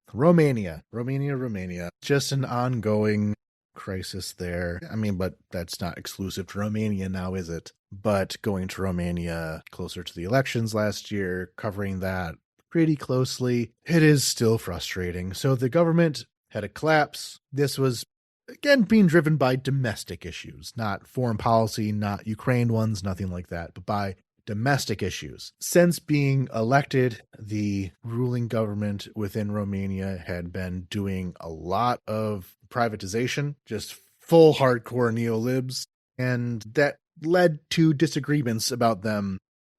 Just an ongoing crisis there. I mean, but that's not exclusive to Romania now, is it? But going to Romania closer to the elections last year, covering that pretty closely, it is still frustrating. So the government had a collapse. This was, again, being driven by domestic issues, not foreign policy, not Ukraine ones, nothing like that, but by domestic issues. Since being elected, the ruling government within Romania had been doing a lot of privatization, just full hardcore neolibs, and that led to disagreements about them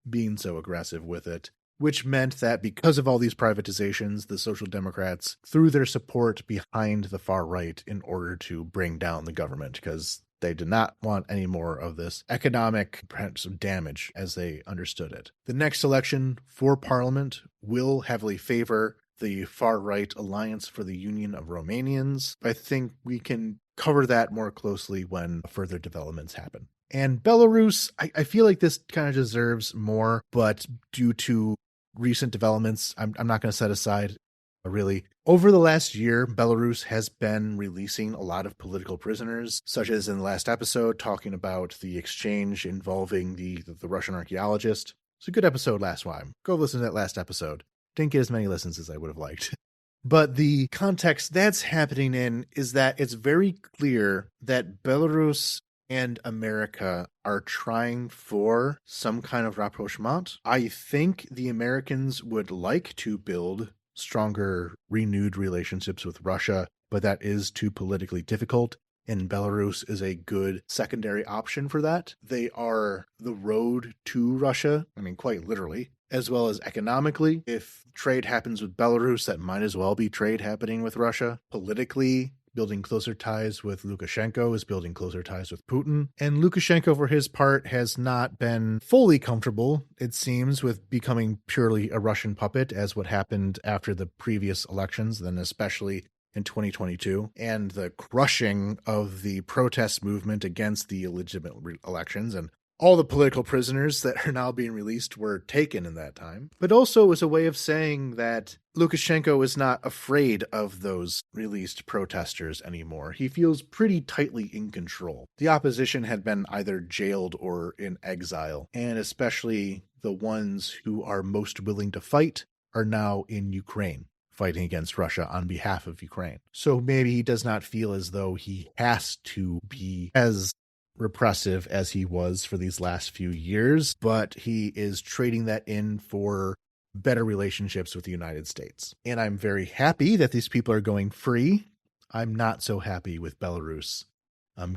being so aggressive with it. which meant that because of all these privatizations, the Social Democrats threw their support behind the far right in order to bring down the government, because they did not want any more of this economic perhaps damage as they understood it. The next election for parliament will heavily favor the far-right Alliance for the Union of Romanians. I think we can cover that more closely when further developments happen. And Belarus, I feel like this kind of deserves more, but due to recent developments, I'm not going to set aside really. Over the last year, Belarus has been releasing a lot of political prisoners, such as in the last episode, talking about the exchange involving the Russian archaeologist. It's a good episode last time. Go listen to that last episode. Didn't get as many listens as I would have liked. But the context that's happening in is that it's very clear that Belarus and America are trying for some kind of rapprochement. I think the Americans would like to build stronger, renewed relationships with Russia, but that is too politically difficult, and Belarus is a good secondary option for that. They are the road to Russia, quite literally, as well as economically. If trade happens with Belarus, that might as well be trade happening with Russia. Politically, building closer ties with Lukashenko is building closer ties with Putin. And Lukashenko, for his part, has not been fully comfortable, it seems, with becoming purely a Russian puppet, as what happened after the previous elections, then especially in 2022, and the crushing of the protest movement against the illegitimate elections. And all the political prisoners that are now being released were taken in that time. But also as a way of saying that Lukashenko is not afraid of those released protesters anymore. He feels pretty tightly in control. The opposition had been either jailed or in exile, and especially the ones who are most willing to fight are now in Ukraine, fighting against Russia on behalf of Ukraine. So maybe he does not feel as though he has to be as repressive as he was for these last few years, but he is trading that in for better relationships with the United States. And I'm very happy that these people are going free. I'm not so happy with Belarus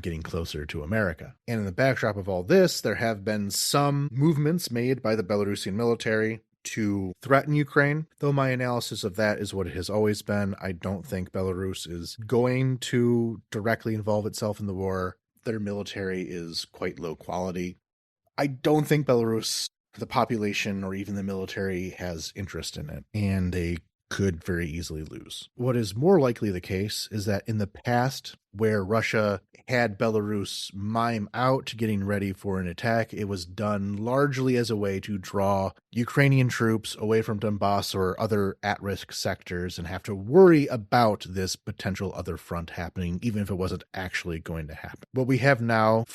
getting closer to America. And in the backdrop of all this, there have been some movements made by the Belarusian military to threaten Ukraine, though my analysis of that is what it has always been. I don't think Belarus is going to directly involve itself in the war. Their military is quite low quality. I don't think Belarus, the population, or even the military has interest in it, and they could very easily lose. What is more likely the case is that in the past, where Russia had Belarus mime out getting ready for an attack, it was done largely as a way to draw Ukrainian troops away from Donbass or other at-risk sectors and have to worry about this potential other front happening, even if it wasn't actually going to happen. What we have now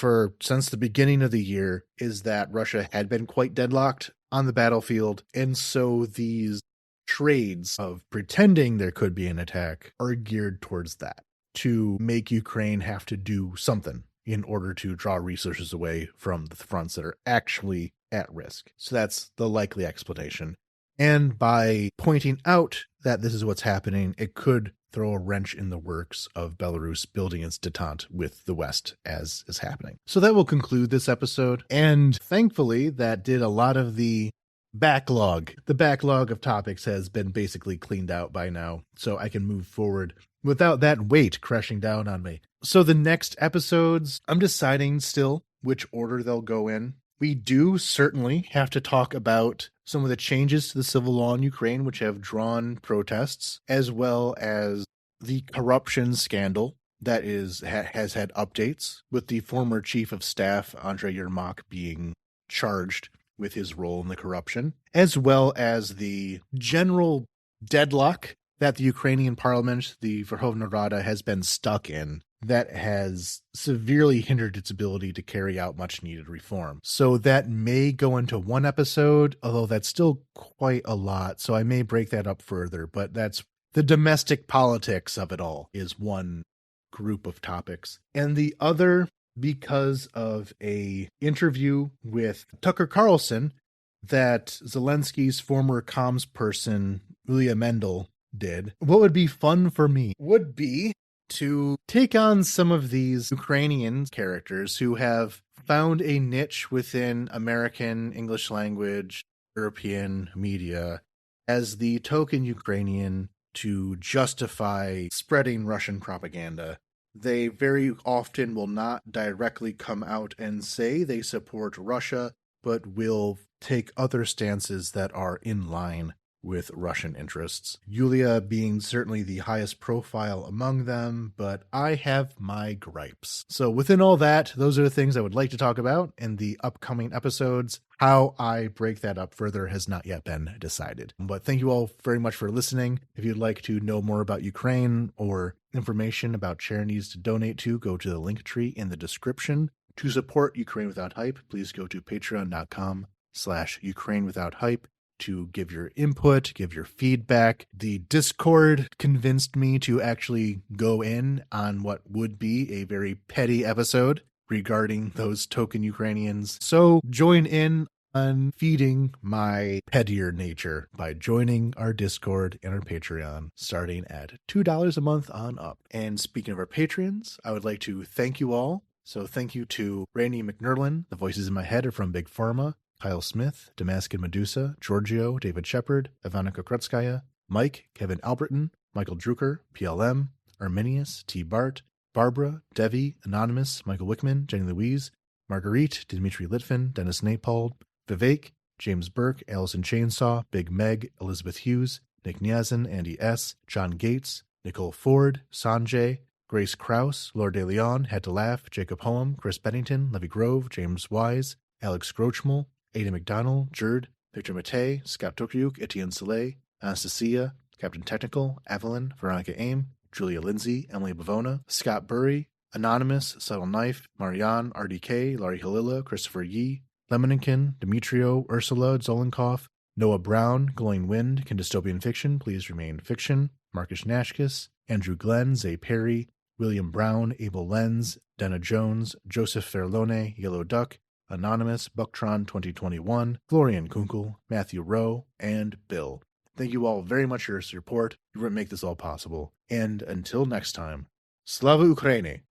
since the beginning of the year is that Russia had been quite deadlocked on the battlefield, and so these trades of pretending there could be an attack are geared towards that, to make Ukraine have to do something in order to draw resources away from the fronts that are actually at risk. So that's the likely explanation. And by pointing out that this is what's happening, it could throw a wrench in the works of Belarus building its detente with the West as is happening. So that will conclude this episode. And thankfully, that did a lot of the backlog. The backlog of topics has been basically cleaned out by now, so I can move forward without that weight crashing down on me. So the next episodes, I'm deciding still which order they'll go in. We do certainly have to talk about some of the changes to the civil law in Ukraine, which have drawn protests, as well as the corruption scandal that has had updates, with the former chief of staff, Andrei Yermak, being charged with his role in the corruption, as well as the general deadlock that the Ukrainian parliament, the Verkhovna Rada, has been stuck in, that has severely hindered its ability to carry out much needed reform. So that may go into one episode, although that's still quite a lot, so I may break that up further, but that's the domestic politics of it all is one group of topics. And the other, because of a interview with Tucker Carlson that Zelensky's former comms person, Yulia Mendel, did. What would be fun for me would be to take on some of these Ukrainian characters who have found a niche within American English language European media as the token Ukrainian to justify spreading Russian propaganda. They very often will not directly come out and say they support Russia, but will take other stances that are in line with Russian interests. Yulia being certainly the highest profile among them, but I have my gripes. So within all that, those are the things I would like to talk about in the upcoming episodes. How I break that up further has not yet been decided. But thank you all very much for listening. If you'd like to know more about Ukraine or information about charities to donate to, go to the link tree in the description. To support Ukraine Without Hype, please go to patreon.com/Ukraine Without Hype to give your input, give your feedback. The Discord convinced me to actually go in on what would be a very petty episode regarding those token Ukrainians. So join in on feeding my pettier nature by joining our Discord and our Patreon, starting at $2 a month on up. And speaking of our patrons, I would like to thank you all. So thank you to Randy McNerlin. The voices in my head are from Big Pharma. Kyle Smith, Damascus Medusa, Giorgio, David Shepard, Ivanica Krutskaya, Mike, Kevin Alberton, Michael Drucker, PLM, Arminius, T. Bart, Barbara, Devi, Anonymous, Michael Wickman, Jenny Louise, Marguerite, Dimitri Litvin, Dennis Napald, Vivek, James Burke, Allison Chainsaw, Big Meg, Elizabeth Hughes, Nick Niazin, Andy S., John Gates, Nicole Ford, Sanjay, Grace Krause, Laura De Leon, Had to Laugh, Jacob Hoem, Chris Bennington, Levy Grove, James Wise, Alex Grochmal, Ada McDonald, Jerd, Victor Matei, Scott Tokyuk, Etienne Soleil, Anastasia, Captain Technical, Evelyn, Veronica Aim, Julia Lindsay, Emily Bavona, Scott Burry, Anonymous, Subtle Knife, Marianne, RDK, Laurie Halila, Christopher Yee, Lemonikin, Demetrio, Ursula, Zolenkoff, Noah Brown, Glowing Wind, Can Dystopian Fiction Please Remain Fiction, Marcus Nashkis, Andrew Glenn, Zay Perry, William Brown, Abel Lenz, Dana Jones, Joseph Fairlone, Yellow Duck, Anonymous, Bucktron 2021, Florian Kunkel, Matthew Rowe, and Bill. Thank you all very much for your support. You make this all possible. And until next time, Slava Ukraini!